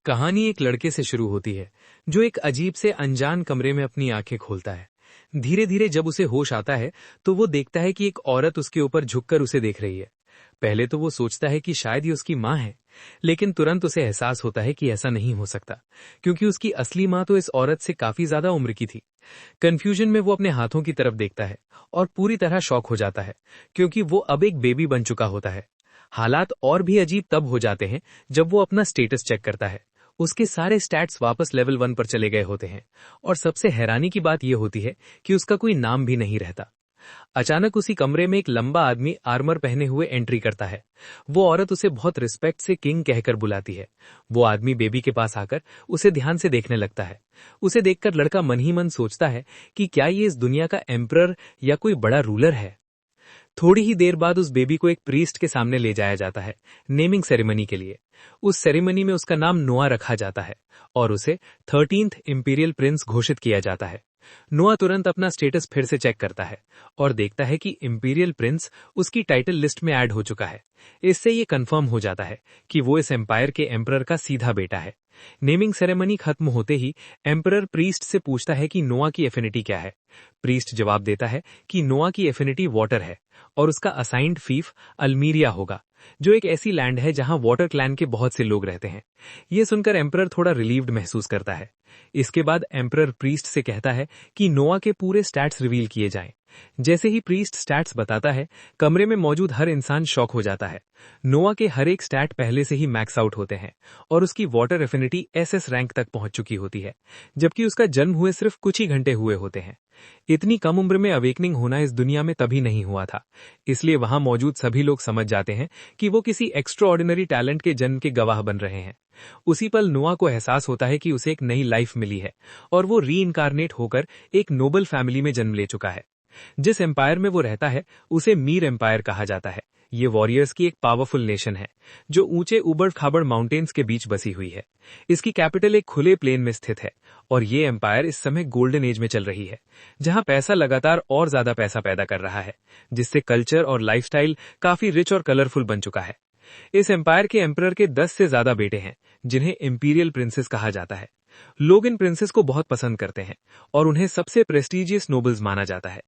कहानी एक लड़के से शुरू होती है जो एक अजीब से अनजान कमरे में अपनी आंखें खोलता है। धीरे धीरे जब उसे होश आता है तो वो देखता है कि एक औरत उसके ऊपर झुककर उसे देख रही है। पहले तो वो सोचता है कि शायद ये उसकी माँ है, लेकिन तुरंत उसे एहसास होता है कि ऐसा नहीं हो सकता, क्योंकि उसकी असली माँ तो इस औरत से काफी ज्यादा उम्र की थी। कंफ्यूजन में वो अपने हाथों की तरफ देखता है और पूरी तरह शॉक हो जाता है, क्योंकि वो अब एक बेबी बन चुका होता है। हालात और भी अजीब तब हो जाते हैं जब वो अपना स्टेटस चेक करता है। उसके सारे स्टैट्स वापस लेवल 1 पर चले गए होते हैं, और सबसे हैरानी की बात यह होती है कि उसका कोई नाम भी नहीं रहता। अचानक उसी कमरे में एक लंबा आदमी आर्मर पहने हुए एंट्री करता है। वो औरत उसे बहुत रिस्पेक्ट से किंग कहकर बुलाती है। वो आदमी बेबी के पास आकर उसे ध्यान से देखने लगता है। उसे देखकर लड़का मन ही मन सोचता है कि क्या ये इस दुनिया का एम्परर या कोई बड़ा रूलर है। थोड़ी ही देर बाद उस बेबी को एक प्रीस्ट के सामने ले जाया जाता है, नेमिंग सेरेमनी के लिए। उस सेरेमनी में उसका नाम नोआ रखा जाता है और उसे 13th इंपीरियल प्रिंस घोषित किया जाता है। नोआ तुरंत अपना स्टेटस फिर से चेक करता है और देखता है कि इंपीरियल प्रिंस उसकी टाइटल लिस्ट में ऐड हो चुका है। इससे ये कंफर्म हो जाता है कि वो इस एम्पायर के एम्परर का सीधा बेटा है। नेमिंग सेरेमनी खत्म होते ही एम्परर प्रीस्ट से पूछता है कि नोआ की एफिनिटी क्या है। प्रीस्ट जवाब देता है कि नोआ की एफिनिटी वाटर है और उसका असाइंड फीफ अल्मीरिया होगा, जो एक ऐसी लैंड है जहां वाटर क्लैन के बहुत से लोग रहते हैं। यह सुनकर एम्परर थोड़ा रिलीव्ड महसूस करता है। इसके बाद एम्परर प्रीस्ट से कहता है कि नोआ के पूरे स्टैट्स रिवील किए जाएं। जैसे ही प्रीस्ट स्टैट्स बताता है, कमरे में मौजूद हर इंसान शॉक हो जाता है। नोआ के हर एक स्टैट पहले से ही मैक्स आउट होते हैं और उसकी वाटर एफिनिटी एसएस रैंक तक पहुंच चुकी होती है, जबकि उसका जन्म हुए सिर्फ कुछ ही घंटे हुए होते हैं। इतनी कम उम्र में अवेकनिंग होना इस दुनिया में तभी नहीं हुआ था, इसलिए वहां मौजूद सभी लोग समझ जाते हैं कि वो किसी एक्स्ट्राऑर्डिनरी टैलेंट के जन्म के गवाह बन रहे हैं। उसी पल नोआ को एहसास होता है कि उसे एक नई लाइफ मिली है और वो री इनकारनेट होकर एक नोबल फैमिली में जन्म ले चुका है। जिस एम्पायर में वो रहता है उसे मीर एम्पायर कहा जाता है। ये वॉरियर्स की एक पावरफुल नेशन है जो ऊंचे उबड़ खाबड़ माउंटेन्स के बीच बसी हुई है। इसकी कैपिटल एक खुले प्लेन में स्थित है और ये एम्पायर इस समय गोल्डन एज में चल रही है, जहां पैसा लगातार और ज्यादा पैसा पैदा कर रहा है, जिससे कल्चर और लाइफस्टाइल काफी रिच और कलरफुल बन चुका है। इस एम्पायर के एम्परर के 10 से ज्यादा बेटे हैं, जिन्हें इंपीरियल प्रिंसेस कहा जाता है। लोग इन प्रिंसेस को बहुत पसंद करते हैं और उन्हें सबसे प्रेस्टिजियस नोबल्स माना जाता है।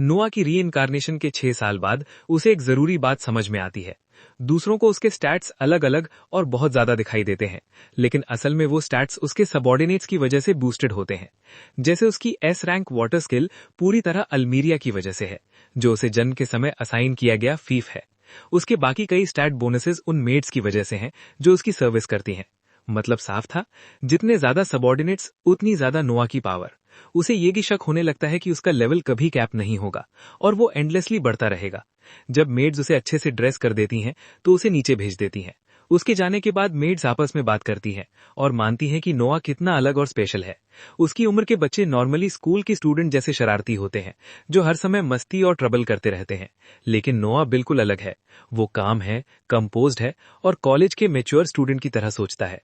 नोआ की री इनकारनेशन के 6 साल बाद उसे एक जरूरी बात समझ में आती है। दूसरों को उसके स्टैट्स अलग अलग और बहुत ज्यादा दिखाई देते हैं, लेकिन असल में वो स्टैट्स उसके सबॉर्डिनेट्स की वजह से बूस्टेड होते हैं। जैसे उसकी एस रैंक वाटर स्किल पूरी तरह अल्मीरिया की वजह से है, जो उसे जन्म के समय असाइन किया गया फीफ है। उसके बाकी कई स्टैट बोनसेस उन मेड्स की वजह से हैं जो उसकी सर्विस करती हैं। मतलब साफ था, जितने ज्यादा सबॉर्डिनेट्स उतनी ज्यादा नोआ की पावर। उसे ये भी शक होने लगता है कि उसका लेवल कभी कैप नहीं होगा और वो एंडलेसली बढ़ता रहेगा। जब मेड्स उसे अच्छे से ड्रेस कर देती हैं तो उसे नीचे भेज देती हैं। उसके जाने के बाद मेड्स आपस में बात करती हैं और मानती हैं कि नोआ कितना अलग और स्पेशल है। उसकी उम्र के बच्चे नॉर्मली स्कूल के स्टूडेंट जैसे शरारती होते हैं, जो हर समय मस्ती और ट्रबल करते रहते हैं, लेकिन नोआ बिल्कुल अलग है। वो काम है, कंपोज्ड है और कॉलेज के मैच्योर स्टूडेंट की तरह सोचता है।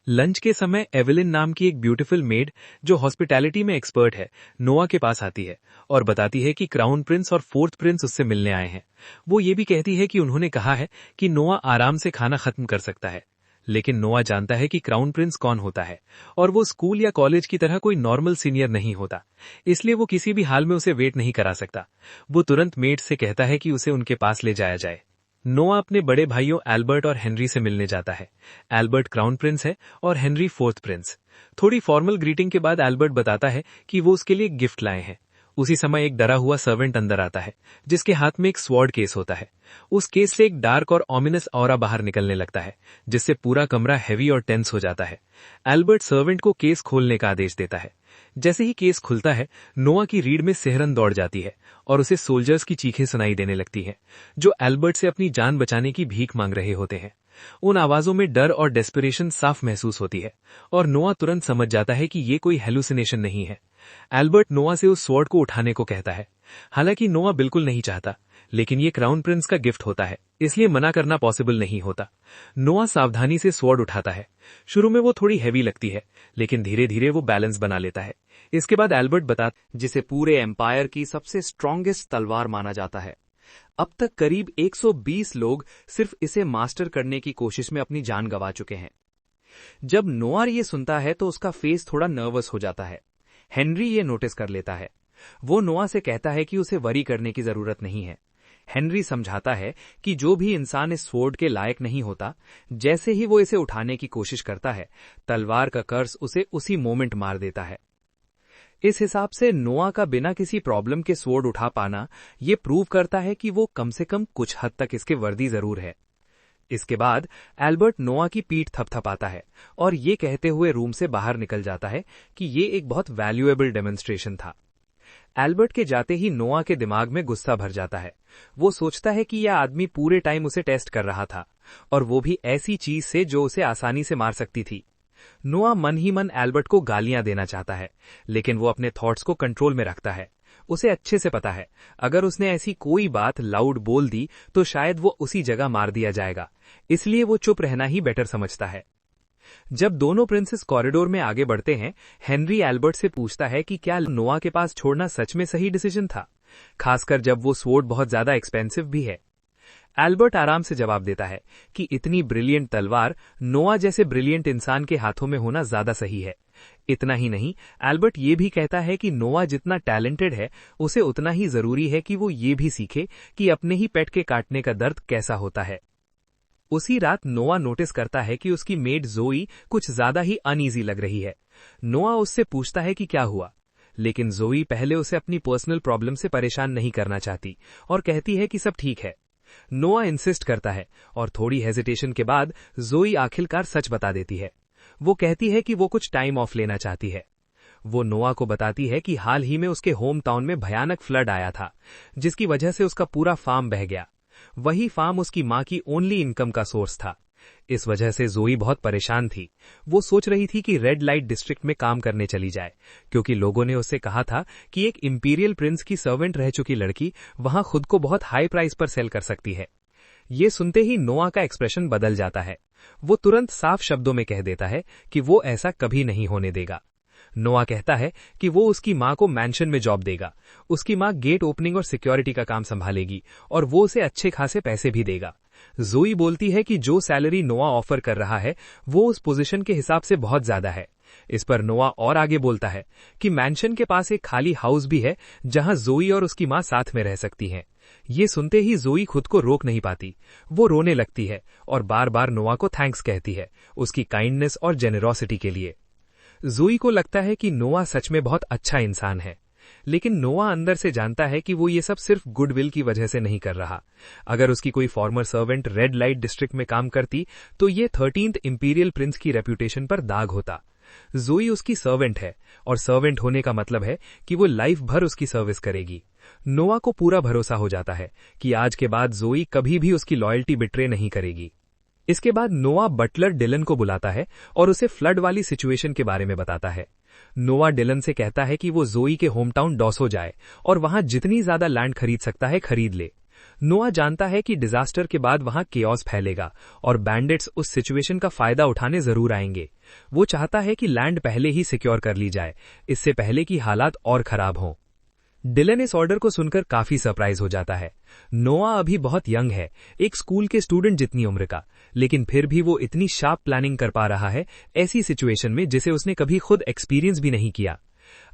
लंच के समय एवेलिन नाम की एक ब्यूटीफुल मेड जो हॉस्पिटैलिटी में एक्सपर्ट है, नोआ के पास आती है और बताती है कि क्राउन प्रिंस और 4th प्रिंस उससे मिलने आए हैं। वो ये भी कहती है कि उन्होंने कहा है कि नोआ आराम से खाना खत्म कर सकता है, लेकिन नोआ जानता है कि क्राउन प्रिंस कौन होता है और वो स्कूल या कॉलेज की तरह कोई नॉर्मल सीनियर नहीं होता, इसलिए वो किसी भी हाल में उसे वेट नहीं करा सकता। वो तुरंत मेड से कहता है कि उसे उनके पास ले जाया जाए। नोआ अपने बड़े भाइयों एल्बर्ट और हेनरी से मिलने जाता है। एल्बर्ट क्राउन प्रिंस है और हेनरी 4th प्रिंस। थोड़ी फॉर्मल ग्रीटिंग के बाद एल्बर्ट बताता है कि वो उसके लिए गिफ्ट लाए हैं। उसी समय एक डरा हुआ सर्वेंट अंदर आता है, जिसके हाथ में एक स्वॉर्ड केस होता है। उस केस से एक डार्क और ऑमिनस ऑरा बाहर निकलने लगता है, जिससे पूरा कमरा हैवी और टेंस हो जाता है। एल्बर्ट सर्वेंट को केस खोलने का आदेश देता है। जैसे ही केस खुलता है, नोआ की रीढ़ में सिहरन दौड़ जाती है और उसे सोल्जर्स की चीखें सुनाई देने लगती हैं, जो एल्बर्ट से अपनी जान बचाने की भीख मांग रहे होते हैं। उन आवाजों में डर और डेस्परेशन साफ महसूस होती है और नोआ तुरंत समझ जाता है कि ये कोई हेलुसिनेशन नहीं है। एल्बर्ट नोआ से उस स्वॉर्ड को उठाने को कहता है। हालांकि नोआ बिल्कुल नहीं चाहता, लेकिन ये क्राउन प्रिंस का गिफ्ट होता है, इसलिए मना करना पॉसिबल नहीं होता। नोआ सावधानी से स्वॉर्ड उठाता है। शुरू में वो थोड़ी हैवी लगती है, लेकिन धीरे धीरे वो बैलेंस बना लेता है। इसके बाद एल्बर्ट बता, जिसे पूरे एम्पायर की सबसे स्ट्रॉन्गेस्ट तलवार माना जाता है। अब तक करीब 120 लोग सिर्फ इसे मास्टर करने की कोशिश में अपनी जान गंवा चुके हैं। जब नोआ ये सुनता है तो उसका फेस थोड़ा नर्वस हो जाता है। हेनरी ये नोटिस कर लेता है। वो नोआ से कहता है कि उसे वरी करने की जरूरत नहीं है। हेनरी समझाता है कि जो भी इंसान इस स्वॉर्ड के लायक नहीं होता, जैसे ही वो इसे उठाने की कोशिश करता है, तलवार का कर्स उसे उसी मोमेंट मार देता है। इस हिसाब से नोआ का बिना किसी प्रॉब्लम के स्वॉर्ड उठा पाना ये प्रूव करता है कि वो कम से कम कुछ हद तक इसके वर्दी जरूर है। इसके बाद एल्बर्ट नोआ की पीठ थपथपाता है और ये कहते हुए रूम से बाहर निकल जाता है कि ये एक बहुत वैल्यूएबल डेमोन्स्ट्रेशन था। एल्बर्ट के जाते ही नोआ के दिमाग में गुस्सा भर जाता है। वो सोचता है कि यह आदमी पूरे टाइम उसे टेस्ट कर रहा था, और वो भी ऐसी चीज से जो उसे आसानी से मार सकती थी। नोआ मन ही मन एल्बर्ट को गालियां देना चाहता है, लेकिन वो अपने थॉट्स को कंट्रोल में रखता है। उसे अच्छे से पता है, अगर उसने ऐसी कोई बात लाउड बोल दी तो शायद वो उसी जगह मार दिया जाएगा, इसलिए वो चुप रहना ही बेटर समझता है। जब दोनों प्रिंसेस कॉरिडोर में आगे बढ़ते हैं, हेनरी एल्बर्ट से पूछता है कि क्या नोआ के पास छोड़ना सच में सही डिसीजन था, खासकर जब वो स्वॉर्ड बहुत ज्यादा एक्सपेंसिव भी है। एल्बर्ट आराम से जवाब देता है कि इतनी ब्रिलियंट तलवार नोआ जैसे ब्रिलियंट इंसान के हाथों में होना ज्यादा सही है। इतना ही नहीं, एल्बर्ट ये भी कहता है कि नोआ जितना टैलेंटेड है, उसे उतना ही जरूरी है कि वो ये भी सीखे कि अपने ही पेट के काटने का दर्द कैसा होता है। उसी रात नोआ नोटिस करता है कि उसकी मेड जोई कुछ ज्यादा ही अनईजी लग रही है। नोआ उससे पूछता है कि क्या हुआ, लेकिन जोई पहले उसे अपनी पर्सनल प्रॉब्लम से परेशान नहीं करना चाहती और कहती है कि सब ठीक है। नोआ इंसिस्ट करता है और थोड़ी हेजिटेशन के बाद जोई आखिरकार सच बता देती है। वो कहती है कि वो कुछ टाइम ऑफ लेना चाहती है। वो नोआ को बताती है कि हाल ही में उसके होम टाउन में भयानक फ्लड आया था, जिसकी वजह से उसका पूरा फार्म बह गया। वही फार्म उसकी मां की ओनली इनकम का सोर्स था। इस वजह से जोई बहुत परेशान थी। वो सोच रही थी कि रेड लाइट डिस्ट्रिक्ट में काम करने चली जाए, क्योंकि लोगों ने उससे कहा था कि एक इंपीरियल प्रिंस की सर्वेंट रह चुकी लड़की वहां खुद को बहुत हाई प्राइस पर सेल कर सकती है। ये सुनते ही नोआ का एक्सप्रेशन बदल जाता है। वो तुरंत साफ शब्दों में कह देता है कि वो ऐसा कभी नहीं होने देगा। नोआ कहता है कि वो उसकी मां को मैंशन में जॉब देगा। उसकी मां गेट ओपनिंग और सिक्योरिटी का काम संभालेगी और वो उसे अच्छे खासे पैसे भी देगा। जोई बोलती है कि जो सैलरी नोआ ऑफर कर रहा है वो उस पोजीशन के हिसाब से बहुत ज्यादा है। इस पर नोआ और आगे बोलता है कि मैंशन के पास एक खाली हाउस भी है जहां जोई और उसकी मां साथ में रह सकती हैं। ये सुनते ही जोई खुद को रोक नहीं पाती। वो रोने लगती है और बार बार नोआ को थैंक्स कहती है, उसकी काइंडनेस और जेनरोसिटी के लिए। जोई को लगता है कि नोआ सच में बहुत अच्छा इंसान है, लेकिन नोआ अंदर से जानता है कि वो ये सब सिर्फ गुडविल की वजह से नहीं कर रहा। अगर उसकी कोई farmer servant red light district में काम करती तो ये 13th इंपीरियल प्रिंस की रेप्यूटेशन पर दाग होता। जोई उसकी सर्वेंट है और सर्वेंट होने का मतलब है कि वो लाइफ भर उसकी सर्विस करेगी। नोआ को पूरा भरोसा हो जाता है कि आज के बाद जोई कभी भी उसकी लॉयल्टी बिट्रे नहीं करेगी। इसके बाद नोआ बटलर डिलन को बुलाता है और उसे फ्लड वाली सिचुएशन के बारे में बताता है। नोआ डिलन से कहता है कि वो जोई के होम टाउन डॉसो जाए और वहां जितनी ज्यादा लैंड खरीद सकता है खरीद ले। नोआ जानता है कि डिजास्टर के बाद वहां केओस फैलेगा और बैंडिट्स उस सिचुएशन का फायदा उठाने जरूर आएंगे। वो चाहता है कि लैंड पहले ही सिक्योर कर ली जाए, इससे पहले कि हालात और खराब हों। डिलन इस ऑर्डर को सुनकर काफी सरप्राइज हो जाता है। नोआ अभी बहुत यंग है, एक स्कूल के स्टूडेंट जितनी उम्र का, लेकिन फिर भी वो इतनी शार्प प्लानिंग कर पा रहा है ऐसी सिचुएशन में जिसे उसने कभी खुद एक्सपीरियंस भी नहीं किया।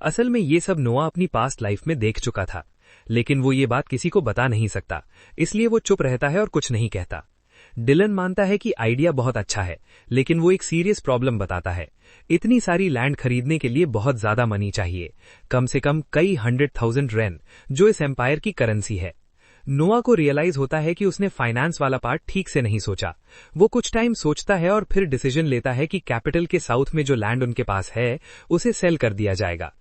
असल में ये सब नोआ अपनी पास्ट लाइफ में देख चुका था, लेकिन वो ये बात किसी को बता नहीं सकता, इसलिए वो चुप रहता है और कुछ नहीं कहता। डिलन मानता है कि आइडिया बहुत अच्छा है, लेकिन वो एक सीरियस प्रॉब्लम बताता है। इतनी सारी लैंड खरीदने के लिए बहुत ज्यादा मनी चाहिए, कम से कम कई 100,000 रेन, जो इस एम्पायर की करेंसी है। नोआ को रियलाइज होता है कि उसने फाइनेंस वाला पार्ट ठीक से नहीं सोचा। वो कुछ टाइम सोचता है और फिर डिसीजन लेता है कि कैपिटल के साउथ में जो लैंड उनके पास है उसे सेल कर दिया जाएगा।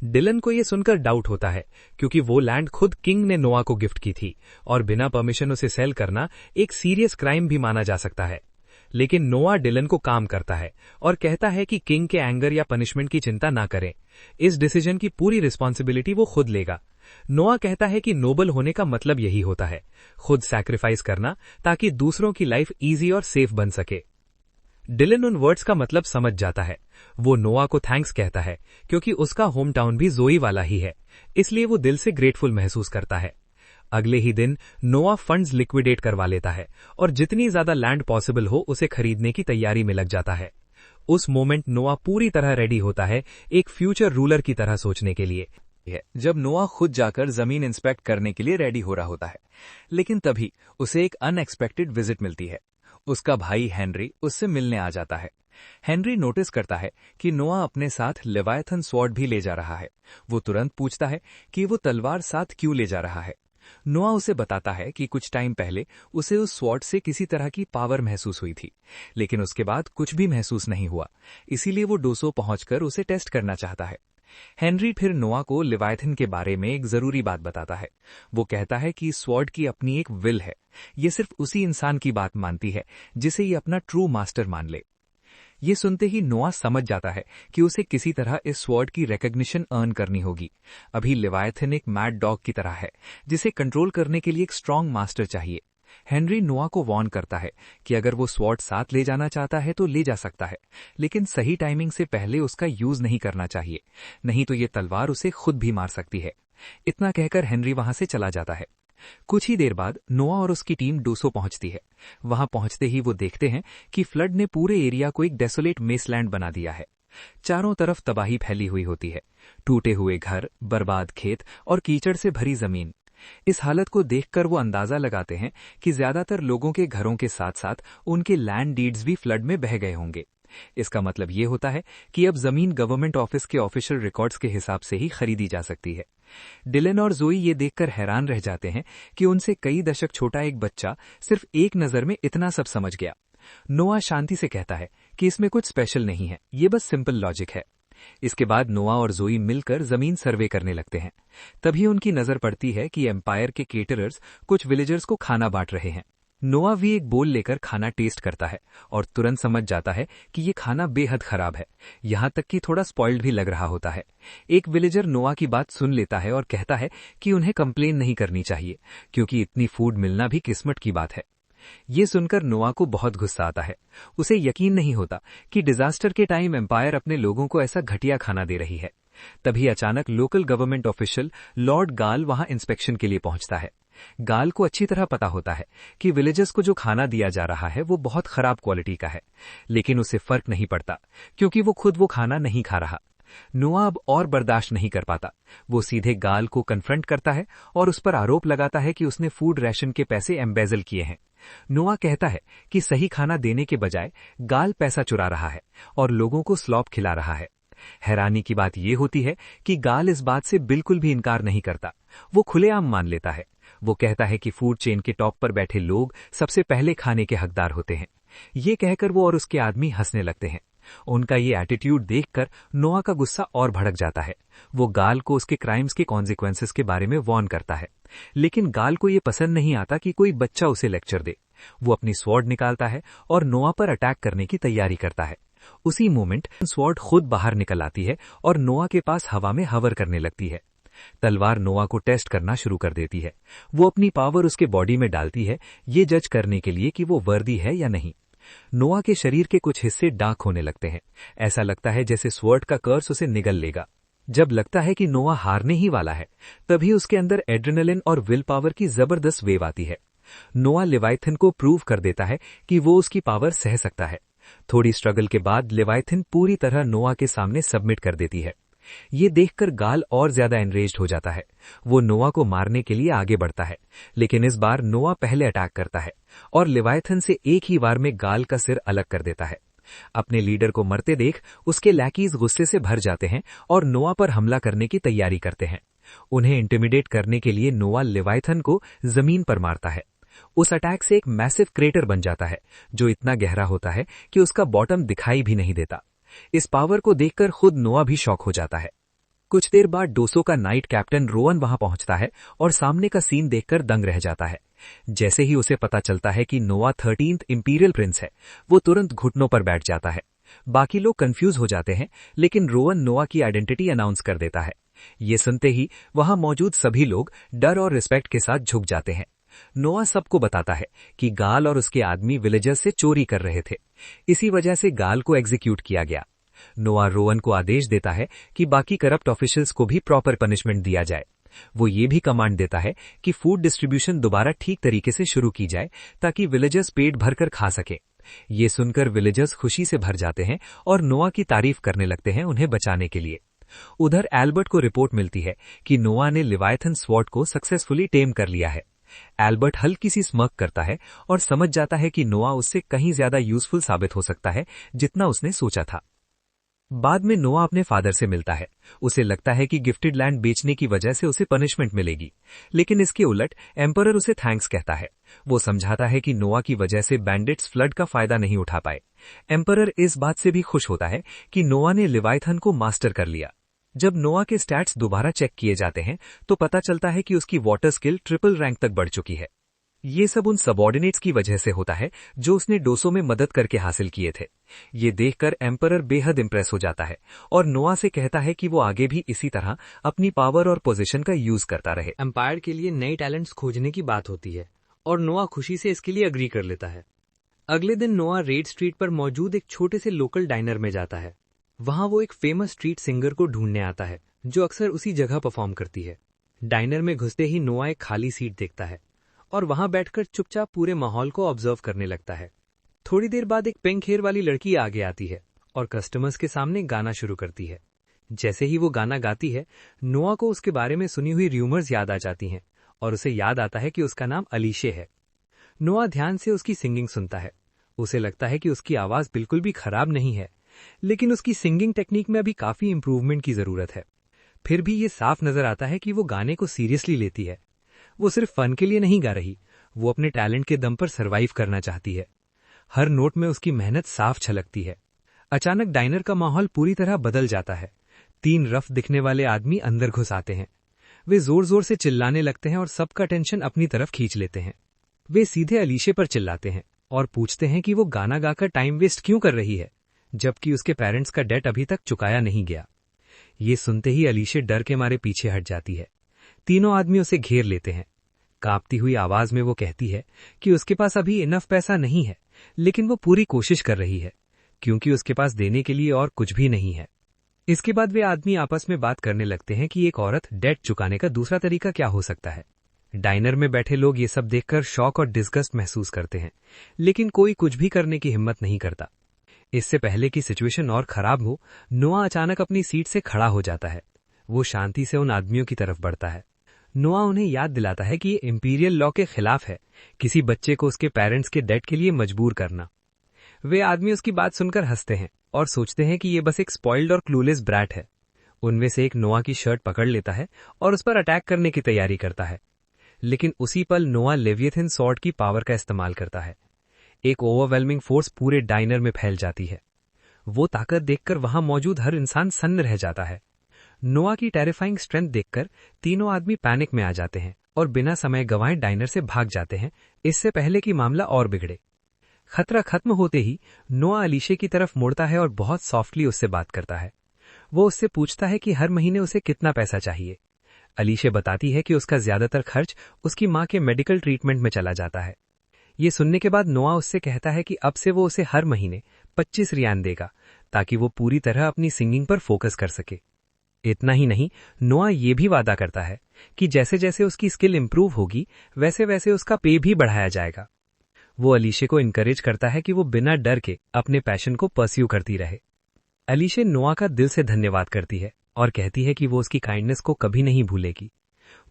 डिलन को यह सुनकर डाउट होता है, क्योंकि वो लैंड खुद किंग ने नोआ को गिफ्ट की थी और बिना परमिशन उसे सेल करना एक सीरियस क्राइम भी माना जा सकता है। लेकिन नोआ डिलन को काम करता है और कहता है कि किंग के एंगर या पनिशमेंट की चिंता ना करें, इस डिसीजन की पूरी रिस्पॉन्सिबिलिटी वो खुद लेगा। नोआ कहता है कि नोबल होने का मतलब यही होता है, खुद सैक्रिफाइस करना ताकि दूसरों की लाइफ इजी और सेफ बन सके। डिलन उन वर्ड्स का मतलब समझ जाता है। वो नोआ को थैंक्स कहता है, क्योंकि उसका होम टाउन भी जोई वाला ही है, इसलिए वो दिल से ग्रेटफुल महसूस करता है। अगले ही दिन नोआ फंड्स लिक्विडेट करवा लेता है और जितनी ज्यादा लैंड पॉसिबल हो उसे खरीदने की तैयारी में लग जाता है। उस मोमेंट नोआ पूरी तरह रेडी होता है, एक फ्यूचर रूलर की तरह सोचने के लिए। जब नोआ खुद जाकर जमीन इंस्पेक्ट करने के लिए रेडी हो रहा होता है, लेकिन तभी उसे एक अनएक्सपेक्टेड विजिट मिलती है। उसका भाई हेनरी उससे मिलने आ जाता है। हेनरी नोटिस करता है कि नोआ अपने साथ लेवायथन स्वॉर्ड भी ले जा रहा है। वो तुरंत पूछता है कि वो तलवार साथ क्यों ले जा रहा है। नोआ उसे बताता है कि कुछ टाइम पहले उसे उस स्वॉर्ड से किसी तरह की पावर महसूस हुई थी, लेकिन उसके बाद कुछ भी महसूस नहीं हुआ, इसीलिए वो डोसो पहुंचकर उसे टेस्ट करना चाहता है। हेनरी फिर नोआ को लेवायथन के बारे में एक जरूरी बात बताता है। वो कहता है कि स्वॉर्ड की अपनी एक विल है, ये सिर्फ उसी इंसान की बात मानती है जिसे ये अपना ट्रू मास्टर मान ले। ये सुनते ही नोआ समझ जाता है कि उसे किसी तरह इस स्वॉर्ड की रिकॉग्निशन अर्न करनी होगी। अभी लेवायथन एक मैड डॉग की तरह है, जिसे कंट्रोल करने के लिए एक स्ट्रांग मास्टर चाहिए। हेनरी नोआ को वार्न करता है कि अगर वो स्वॉर्ड साथ ले जाना चाहता है तो ले जा सकता है, लेकिन सही टाइमिंग से पहले उसका यूज नहीं करना चाहिए, नहीं तो ये तलवार उसे खुद भी मार सकती है। इतना कहकर हेनरी वहां से चला जाता है। कुछ ही देर बाद नोआ और उसकी टीम डोसो पहुंचती है। वहां पहुंचते ही वो देखते हैं कि फ्लड ने पूरे एरिया को एक डेसोलेट मेसलैंड बना दिया है। चारों तरफ तबाही फैली हुई होती है, टूटे हुए घर, बर्बाद खेत और कीचड़ से भरी जमीन। इस हालत को देखकर वो अंदाजा लगाते हैं कि ज्यादातर लोगों के घरों के साथ साथ उनके लैंड डीड्स भी फ्लड में बह गए होंगे। इसका मतलब ये होता है कि अब जमीन गवर्नमेंट ऑफिस के ऑफिशियल रिकॉर्ड्स के हिसाब से ही खरीदी जा सकती है। डिलन और जोई ये देखकर हैरान रह जाते हैं कि उनसे कई दशक छोटा एक बच्चा सिर्फ एक नजर में इतना सब समझ गया। नोआ शांति से कहता है कि इसमें कुछ स्पेशल नहीं है, ये बस सिंपल लॉजिक है। इसके बाद नोआ और जोई मिलकर जमीन सर्वे करने लगते हैं। तभी उनकी नजर पड़ती है कि एम्पायर के केटरर्स कुछ विलेजर्स को खाना बांट रहे हैं। नोआ भी एक बोल लेकर खाना टेस्ट करता है और तुरंत समझ जाता है कि ये खाना बेहद खराब है, यहाँ तक कि थोड़ा स्पॉइल्ड भी लग रहा होता है। एक विलेजर नोआ की बात सुन लेता है और कहता है कि उन्हें कंप्लेन नहीं करनी चाहिए, क्योंकि इतनी फूड मिलना भी किस्मत की बात है। ये सुनकर नोआ को बहुत गुस्सा आता है। उसे यकीन नहीं होता कि डिजास्टर के टाइम एम्पायर अपने लोगों को ऐसा घटिया खाना दे रही है। तभी अचानक लोकल गवर्नमेंट ऑफिशियल लॉर्ड गाल वहां इंस्पेक्शन के लिए पहुंचता है। गाल को अच्छी तरह पता होता है कि विलेजर्स को जो खाना दिया जा रहा है वो बहुत खराब क्वालिटी का है, लेकिन उसे फर्क नहीं पड़ता क्योंकि वो खुद वो खाना नहीं खा रहा। नोआ अब और बर्दाश्त नहीं कर पाता। वो सीधे गाल को कन्फ्रंट करता है और उस पर आरोप लगाता है कि उसने फूड राशन के पैसे एम्बेजल किए हैं। नोआ कहता है कि सही खाना देने के बजाय गाल पैसा चुरा रहा है और लोगों को स्लॉप खिला रहा है। हैरानी की बात यह होती है कि गाल इस बात से बिल्कुल भी इनकार नहीं करता, वो खुलेआम मान लेता है। वो कहता है कि फूड चेन के टॉप पर बैठे लोग सबसे पहले खाने के हकदार होते हैं। ये कहकर वो और उसके आदमी हंसने लगते हैं। उनका ये एटीट्यूड देखकर नोआ का गुस्सा और भड़क जाता है। वो गाल को उसके क्राइम्स के कॉन्सिक्वेंसेस के बारे में वार्न करता है, लेकिन गाल को ये पसंद नहीं आता कि कोई बच्चा उसे लेक्चर दे। वो अपनी स्वॉर्ड निकालता है और नोआ पर अटैक करने की तैयारी करता है। उसी मोमेंट स्वॉर्ड खुद बाहर निकल आती है और नोआ के पास हवा में हवर करने लगती है। तलवार नोआ को टेस्ट करना शुरू कर देती है। वो अपनी पावर उसके बॉडी में डालती है, ये जज करने के लिए कि वो वर्दी है या नहीं। नोआ के शरीर के कुछ हिस्से डार्क होने लगते हैं। ऐसा लगता है जैसे स्वॉर्ड का कर्स उसे निगल लेगा। जब लगता है कि नोआ हारने ही वाला है, तभी उसके अंदर एड्रेनलिन और विल पावर की जबरदस्त वेव आती है। नोआ लेवाइथन को प्रूव कर देता है कि वो उसकी पावर सह सकता है। थोड़ी स्ट्रगल के बाद लेवाइथन पूरी तरह नोआ के सामने सबमिट कर देती है। ये देखकर गाल और ज्यादा एनरेज्ड हो जाता है। वो नोआ को मारने के लिए आगे बढ़ता है, लेकिन इस बार नोआ पहले अटैक करता है और लेवाइथन से एक ही बार में गाल का सिर अलग कर देता है। अपने लीडर को मरते देख उसके लैकीज गुस्से से भर जाते हैं और नोआ पर हमला करने की तैयारी करते हैं। उन्हें इंटिमिडेट करने के लिए नोआ लेवाइथन को जमीन पर मारता है। उस अटैक से एक मैसिव क्रेटर बन जाता है, जो इतना गहरा होता है कि उसका बॉटम दिखाई भी नहीं देता। इस पावर को देखकर खुद नोआ भी शॉक हो जाता है। कुछ देर बाद डोसो का नाइट कैप्टन रोवन वहां पहुंचता है और सामने का सीन देखकर दंग रह जाता है। जैसे ही उसे पता चलता है कि नोआ 13th इंपीरियल प्रिंस है, वो तुरंत घुटनों पर बैठ जाता है। बाकी लोग कंफ्यूज हो जाते हैं, लेकिन रोवन नोआ की आइडेंटिटी अनाउंस कर देता है। ये सुनते ही वहां मौजूद सभी लोग डर और रिस्पेक्ट के साथ झुक जाते हैं। नोआ सबको बताता है कि गाल और उसके आदमी विलेजर्स से चोरी कर रहे थे, इसी वजह से गाल को एग्जीक्यूट किया गया। नोआ रोवन को आदेश देता है कि बाकी करप्ट ऑफिशियल्स को भी प्रॉपर पनिशमेंट दिया जाए। वो ये भी कमांड देता है कि फूड डिस्ट्रीब्यूशन दोबारा ठीक तरीके से शुरू की जाए ताकि विलेजर्स पेट भरकर खा सके। ये सुनकर विलेजर्स खुशी से भर जाते हैं और नोआ की तारीफ करने लगते हैं उन्हें बचाने के लिए। उधर एल्बर्ट को रिपोर्ट मिलती है कि नोआ ने लिवायथन स्वॉर्ड को सक्सेसफुली टेम कर लिया है। एल्बर्ट हल्की सी स्मर्क करता है और समझ जाता है कि नोआ उससे कहीं ज्यादा यूजफुल साबित हो सकता है जितना उसने सोचा था। बाद में नोआ अपने फादर से मिलता है। उसे लगता है कि गिफ्टेड लैंड बेचने की वजह से उसे पनिशमेंट मिलेगी, लेकिन इसके उलट एम्परर उसे थैंक्स कहता है। वो समझाता है कि नोआ की वजह से बैंडिट्स फ्लड का फायदा नहीं उठा पाए। एम्परर इस बात से भी खुश होता है कि नोआ ने लिवायथन को मास्टर कर लिया। जब नोआ के स्टैट्स दोबारा चेक किए जाते हैं तो पता चलता है कि उसकी वाटर स्किल ट्रिपल रैंक तक बढ़ चुकी है। ये सब उन सबॉर्डिनेट्स की वजह से होता है जो उसने डोसो में मदद करके हासिल किए थे। ये देखकर एम्परर बेहद इंप्रेस हो जाता है और नोआ से कहता है कि वो आगे भी इसी तरह अपनी पावर और पोजीशन का यूज करता रहे। एम्पायर के लिए नए टैलेंट्स खोजने की बात होती है और नोआ खुशी से इसके लिए अग्री कर लेता है। अगले दिन नोआ रेड स्ट्रीट पर मौजूद एक छोटे से लोकल डाइनर में जाता है। वहां वो एक फेमस स्ट्रीट सिंगर को ढूंढने आता है जो अक्सर उसी जगह परफॉर्म करती है। डाइनर में घुसते ही नोआ एक खाली सीट देखता है और वहां बैठकर चुपचाप पूरे माहौल को ऑब्जर्व करने लगता है। थोड़ी देर बाद एक पिंक हेयर वाली लड़की आगे आती है और कस्टमर्स के सामने गाना शुरू करती है। जैसे ही वो गाना गाती है, नोआ को उसके बारे में सुनी हुई र्यूमर्स याद आ जाती हैं और उसे याद आता है कि उसका नाम अलीशे है। नोआ ध्यान से उसकी सिंगिंग सुनता है। उसे लगता है कि उसकी आवाज बिल्कुल भी खराब नहीं है, लेकिन उसकी सिंगिंग टेक्निक में अभी काफी इंप्रूवमेंट की जरूरत है। फिर भी ये साफ नजर आता है कि वो गाने को सीरियसली लेती है। वो सिर्फ फन के लिए नहीं गा रही, वो अपने टैलेंट के दम पर सरवाइव करना चाहती है। हर नोट में उसकी मेहनत साफ छलकती है। अचानक डाइनर का माहौल पूरी तरह बदल जाता है। 3 रफ दिखने वाले आदमी अंदर घुस आते हैं। वे जोर जोर से चिल्लाने लगते हैं और सबका टेंशन अपनी तरफ खींच लेते हैं। वे सीधे अलीशे पर चिल्लाते हैं और पूछते हैं कि वो गाना गाकर टाइम वेस्ट क्यों कर रही है, जबकि उसके पेरेंट्स का डेट अभी तक चुकाया नहीं गया। ये सुनते ही अलीशे डर के मारे पीछे हट जाती है। तीनों आदमी उसे घेर लेते हैं। कांपती हुई आवाज में वो कहती है कि उसके पास अभी इनफ पैसा नहीं है, लेकिन वो पूरी कोशिश कर रही है क्योंकि उसके पास देने के लिए और कुछ भी नहीं है। इसके बाद वे आदमी आपस में बात करने लगते हैं कि एक औरत डेट चुकाने का दूसरा तरीका क्या हो सकता है। डाइनर में बैठे लोग ये सब देखकर शॉक और डिस्गस्ट महसूस करते हैं, लेकिन कोई कुछ भी करने की हिम्मत नहीं करता। इससे पहले कि सिचुएशन और खराब हो, नोआ अचानक अपनी सीट से खड़ा हो जाता है। वो शांति से उन आदमियों की तरफ बढ़ता है। नोआ उन्हें याद दिलाता है कि ये इंपीरियल लॉ के खिलाफ है किसी बच्चे को उसके पेरेंट्स के डेट के लिए मजबूर करना। वे आदमी उसकी बात सुनकर हंसते हैं और सोचते हैं कि ये बस एक स्पॉइल्ड और क्लूलेस ब्रैट है। उनमें से एक नोआ की शर्ट पकड़ लेता है और उस पर अटैक करने की तैयारी करता है, लेकिन उसी पल नोआ लेवियथिन सॉर्ड की पावर का इस्तेमाल करता है। एक ओवरवेलमिंग फोर्स पूरे डाइनर में फैल जाती है। वो ताकत देखकर वहां मौजूद हर इंसान सन्न रह जाता है। नोआ की टेरिफाइंग स्ट्रेंथ देखकर तीनों आदमी पैनिक में आ जाते हैं और बिना समय गंवाए डाइनर से भाग जाते हैं, इससे पहले कि मामला और बिगड़े। खतरा खत्म होते ही नोआ अलीशे की तरफ मुड़ता है और बहुत सॉफ्टली उससे बात करता है। वो उससे पूछता है कि हर महीने उसे कितना पैसा चाहिए। अलीशे बताती है कि उसका ज्यादातर खर्च उसकी मां के मेडिकल ट्रीटमेंट में चला जाता है। ये सुनने के बाद नोआ उससे कहता है कि अब से वो उसे हर महीने 25 रियान देगा ताकि वो पूरी तरह अपनी सिंगिंग पर फोकस कर सके। इतना ही नहीं, नोआ ये भी वादा करता है कि जैसे जैसे उसकी स्किल इंप्रूव होगी वैसे वैसे उसका पे भी बढ़ाया जाएगा। वो अलीशे को इनकरेज करता है कि वो बिना डर के अपने पैशन को परस्यू करती रहे। अलीशे नोआ का दिल से धन्यवाद करती है और कहती है कि वो उसकी काइंडनेस को कभी नहीं भूलेगी।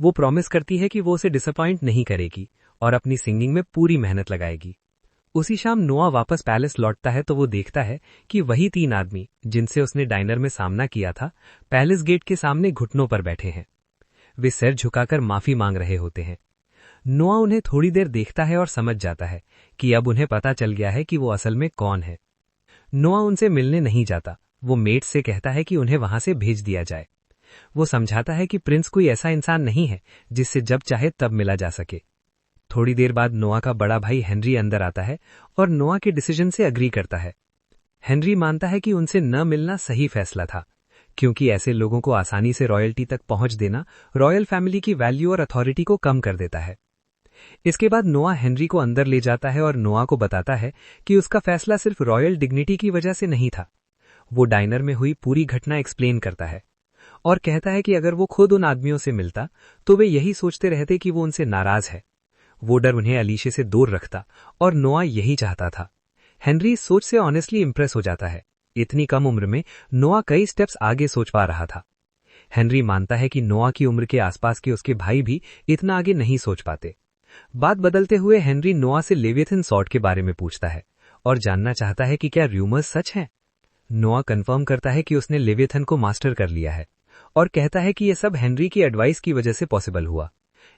वो प्रॉमिस करती है कि वो उसे डिसअपॉइंट नहीं करेगी और अपनी सिंगिंग में पूरी मेहनत लगाएगी। उसी शाम नोआ वापस पैलेस लौटता है तो वो देखता है कि वही 3 आदमी जिनसे उसने डाइनर में सामना किया था, पैलेस गेट के सामने घुटनों पर बैठे हैं। वे सिर झुकाकर माफी मांग रहे होते हैं। नोआ उन्हें थोड़ी देर देखता है और समझ जाता है कि अब उन्हें पता चल गया है कि वो असल में कौन है। नोआ उनसे मिलने नहीं जाता। वो मेट से कहता है कि उन्हें वहां से भेज दिया जाए। वो समझाता है कि प्रिंस कोई ऐसा इंसान नहीं है जिससे जब चाहे तब मिला जा सके। थोड़ी देर बाद नोआ का बड़ा भाई हेनरी अंदर आता है और नोआ के डिसीजन से अग्री करता है। हेनरी मानता है कि उनसे न मिलना सही फैसला था, क्योंकि ऐसे लोगों को आसानी से रॉयल्टी तक पहुंच देना रॉयल फैमिली की वैल्यू और अथॉरिटी को कम कर देता है। इसके बाद नोआ हेनरी को अंदर ले जाता है और नोआ को बताता है कि उसका फैसला सिर्फ रॉयल डिग्निटी की वजह से नहीं था। वो डाइनर में हुई पूरी घटना एक्सप्लेन करता है और कहता है कि अगर वो खुद उन आदमियों से मिलता तो वे यही सोचते रहते कि वो उनसे नाराज है। वो डर उन्हें अलीशे से दूर रखता और नोआ यही चाहता था। हेनरी इस सोच से ऑनेस्टली इम्प्रेस हो जाता है। इतनी कम उम्र में नोआ कई स्टेप्स आगे सोच पा रहा था। हेनरी मानता है कि नोआ की उम्र के आसपास के उसके भाई भी इतना आगे नहीं सोच पाते। बात बदलते हुए हेनरी नोआ से लेवियथन सॉर्ड के बारे में पूछता है और जानना चाहता है कि क्या र्यूमर्स सच हैं। नोआ कंफर्म करता है कि उसने लेवियथन को मास्टर कर लिया है और कहता है कि यह सब हेनरी की एडवाइस की वजह से पॉसिबल हुआ।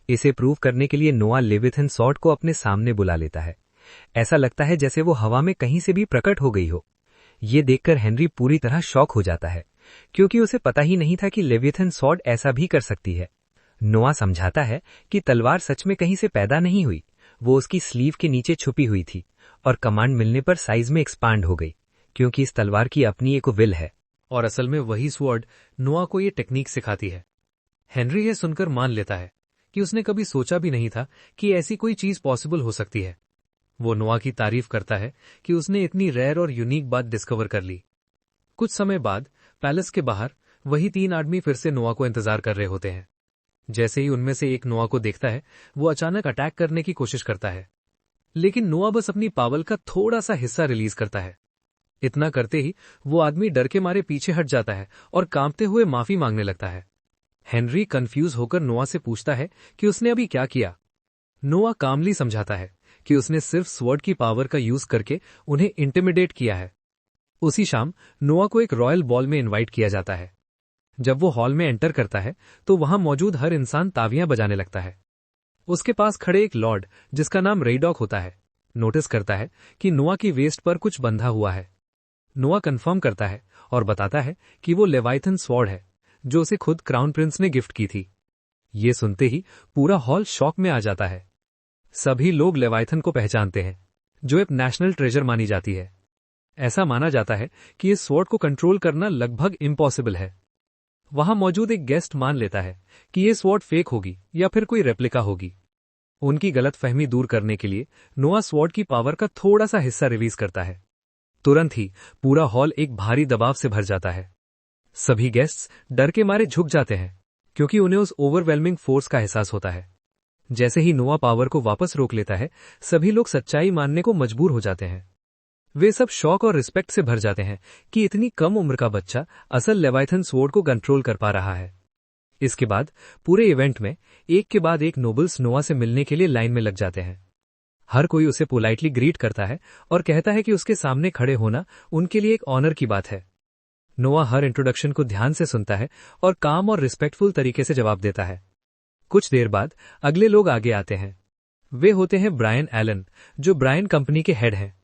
इसे प्रूव करने के लिए नोआ लेवियथन सॉर्ड को अपने सामने बुला लेता है। ऐसा लगता है जैसे वो हवा में कहीं से भी प्रकट हो गई हो। ये देखकर हेनरी पूरी तरह शॉक हो जाता है, क्योंकि उसे पता ही नहीं था कि लेवियथन सॉर्ड ऐसा भी कर सकती है। नोआ समझाता है कि तलवार सच में कहीं से पैदा नहीं हुई, वो उसकी स्लीव के नीचे छुपी हुई थी और कमांड मिलने पर साइज में एक्सपांड हो गई, क्योंकि इस तलवार की अपनी एक विल है। और असल में वही स्वॉर्ड नोआ को ये टेक्निक सिखाती है। हेनरी ये सुनकर मान लेता है कि उसने कभी सोचा भी नहीं था कि ऐसी कोई चीज पॉसिबल हो सकती है। वो नोआ की तारीफ करता है कि उसने इतनी रेयर और यूनिक बात डिस्कवर कर ली। कुछ समय बाद पैलेस के बाहर वही 3 आदमी फिर से नोआ को इंतजार कर रहे होते हैं। जैसे ही उनमें से एक नोआ को देखता है, वो अचानक अटैक करने की कोशिश करता है, लेकिन नोआ बस अपनी पावर का थोड़ा सा हिस्सा रिलीज करता है। इतना करते ही वो आदमी डर के मारे पीछे हट जाता है और कांपते हुए माफी मांगने लगता है। हेनरी कंफ्यूज होकर नोआ से पूछता है कि उसने अभी क्या किया। नोआ कामली समझाता है कि उसने सिर्फ स्वॉर्ड की पावर का यूज करके उन्हें इंटिमिडेट किया है। उसी शाम नोआ को एक रॉयल बॉल में इनवाइट किया जाता है। जब वो हॉल में एंटर करता है तो वहां मौजूद हर इंसान तालियां बजाने लगता है। उसके पास खड़े एक लॉर्ड, जिसका नाम रेडॉक होता है, नोटिस करता है कि नोआ की वेस्ट पर कुछ बंधा हुआ है। नोआ कंफर्म करता है और बताता है कि वो लेवाइथन स्वॉर्ड है, जो उसे खुद क्राउन प्रिंस ने गिफ्ट की थी। ये सुनते ही पूरा हॉल शॉक में आ जाता है। सभी लोग लेवाइथन को पहचानते हैं, जो एक नेशनल ट्रेजर मानी जाती है। ऐसा माना जाता है कि इस स्वॉर्ड को कंट्रोल करना लगभग इम्पॉसिबल है। वहां मौजूद एक गेस्ट मान लेता है कि ये स्वॉर्ड फेक होगी या फिर कोई रेप्लिका होगी। उनकी गलतफहमी दूर करने के लिए नोआ स्वॉर्ड की पावर का थोड़ा सा हिस्सा रिलीज करता है। तुरंत ही पूरा हॉल एक भारी दबाव से भर जाता है। सभी गेस्ट्स डर के मारे झुक जाते हैं, क्योंकि उन्हें उस ओवरवेलमिंग फोर्स का एहसास होता है। जैसे ही नोआ पावर को वापस रोक लेता है, सभी लोग सच्चाई मानने को मजबूर हो जाते हैं। वे सब शौक और रिस्पेक्ट से भर जाते हैं कि इतनी कम उम्र का बच्चा असल लेवाइथन स्वॉर्ड को कंट्रोल कर पा रहा है। इसके बाद पूरे इवेंट में एक के बाद एक नोबल्स नोआ से मिलने के लिए लाइन में लग जाते हैं। हर कोई उसे पोलाइटली ग्रीट करता है और कहता है कि उसके सामने खड़े होना उनके लिए एक ऑनर की बात है। नोआ हर इंट्रोडक्शन को ध्यान से सुनता है और काम और रिस्पेक्टफुल तरीके से जवाब देता है। कुछ देर बाद अगले लोग आगे आते हैं। वे होते हैं ब्रायन एलन, जो ब्रायन कंपनी के हेड हैं।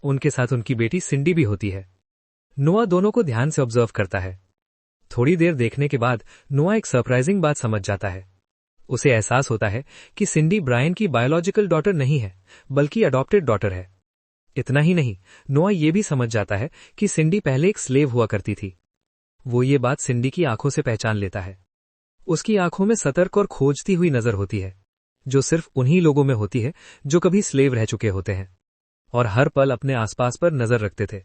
उनके साथ उनकी बेटी सिंडी भी होती है। नोआ दोनों को ध्यान से ऑब्जर्व करता है। थोड़ी देर देखने के बाद नोआ एक सरप्राइजिंग बात समझ जाता है। उसे एहसास होता है कि सिंडी ब्रायन की बायोलॉजिकल डॉटर नहीं है, बल्कि अडॉप्टेड डॉटर है। इतना ही नहीं, नोआ ये भी समझ जाता है कि सिंडी पहले एक स्लेव हुआ करती थी। वो ये बात सिंडी की आंखों से पहचान लेता है। उसकी आंखों में सतर्क और खोजती हुई नजर होती है, जो सिर्फ उन्हीं लोगों में होती है जो कभी स्लेव रह चुके होते हैं और हर पल अपने आसपास पर नजर रखते थे।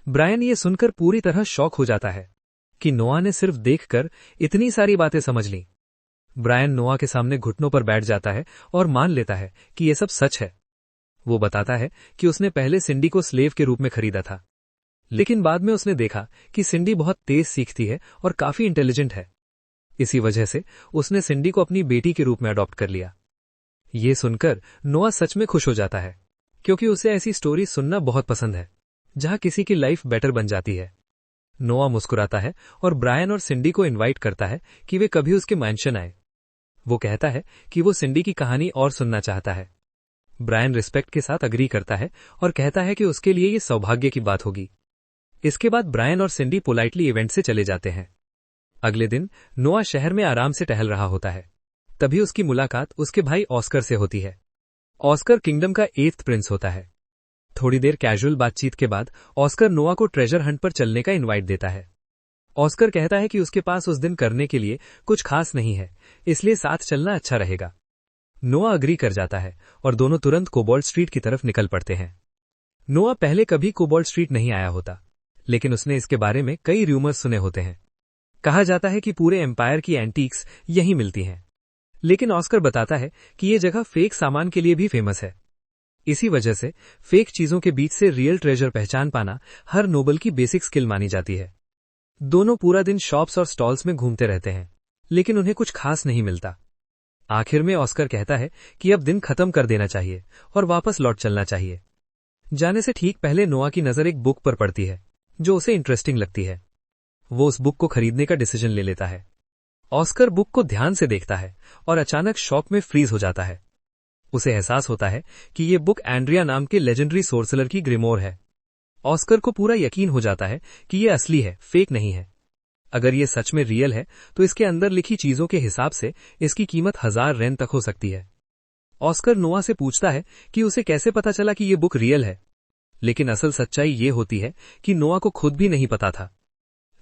ब्रायन ये सुनकर पूरी तरह शॉक हो जाता है कि नोआ ने सिर्फ देखकर इतनी सारी बातें समझ ली। ब्रायन नोआ के सामने घुटनों पर बैठ जाता है और मान लेता है कि यह सब सच है। वो बताता है कि उसने पहले सिंडी को स्लेव के रूप में खरीदा था, लेकिन बाद में उसने देखा कि सिंडी बहुत तेज सीखती है और काफी इंटेलिजेंट है। इसी वजह से उसने सिंडी को अपनी बेटी के रूप में अडॉप्ट कर लिया। ये सुनकर नोआ सच में खुश हो जाता है, क्योंकि उसे ऐसी स्टोरी सुनना बहुत पसंद है जहां किसी की लाइफ बेटर बन जाती है। नोआ मुस्कुराता है और ब्रायन और सिंडी को इनवाइट करता है कि वे कभी उसके मैंशन आए। वो कहता है कि वो सिंडी की कहानी और सुनना चाहता है। ब्रायन रिस्पेक्ट के साथ अग्री करता है और कहता है कि उसके लिए ये सौभाग्य की बात होगी। इसके बाद ब्रायन और सिंडी पोलाइटली इवेंट से चले जाते हैं। अगले दिन नोआ शहर में आराम से टहल रहा होता है। तभी उसकी मुलाकात उसके भाई ऑस्कर से होती है। ऑस्कर किंगडम का 8th प्रिंस होता है। थोड़ी देर कैजुअल बातचीत के बाद ऑस्कर नोआ को ट्रेजर हंट पर चलने का इनवाइट देता है। ऑस्कर कहता है कि उसके पास उस दिन करने के लिए कुछ खास नहीं है, इसलिए साथ चलना अच्छा रहेगा। नोआ अग्री कर जाता है और दोनों तुरंत कोबाल्ट स्ट्रीट की तरफ निकल पड़ते हैं। नोआ पहले कभी कोबाल्ट स्ट्रीट नहीं आया होता, लेकिन उसने इसके बारे में कई रूमर्स सुने होते हैं। कहा जाता है कि पूरे एम्पायर की एंटीक्स यहीं मिलती हैं, लेकिन ऑस्कर बताता है कि यह जगह फेक सामान के लिए भी फेमस है। इसी वजह से फेक चीजों के बीच से रियल ट्रेजर पहचान पाना हर नोबल की बेसिक स्किल मानी जाती है। दोनों पूरा दिन शॉप्स और स्टॉल्स में घूमते रहते हैं, लेकिन उन्हें कुछ खास नहीं मिलता। आखिर में ऑस्कर कहता है कि अब दिन खत्म कर देना चाहिए और वापस लौट चलना चाहिए। जाने से ठीक पहले नोआ की नजर एक बुक पर पड़ती है जो उसे इंटरेस्टिंग लगती है। वो उस बुक को खरीदने का डिसीजन ले लेता है। ऑस्कर बुक को ध्यान से देखता है और अचानक शॉक में फ्रीज हो जाता है। उसे एहसास होता है कि ये बुक एंड्रिया नाम के लेजेंडरी सोर्सलर की ग्रिमोर है। ऑस्कर को पूरा यकीन हो जाता है कि ये असली है, फेक नहीं है। अगर ये सच में रियल है तो इसके अंदर लिखी चीजों के हिसाब से इसकी कीमत 1000 रेन तक हो सकती है। ऑस्कर नोआ से पूछता है कि उसे कैसे पता चला कि ये बुक रियल है, लेकिन असल सच्चाई ये होती है कि नोआ को खुद भी नहीं पता था।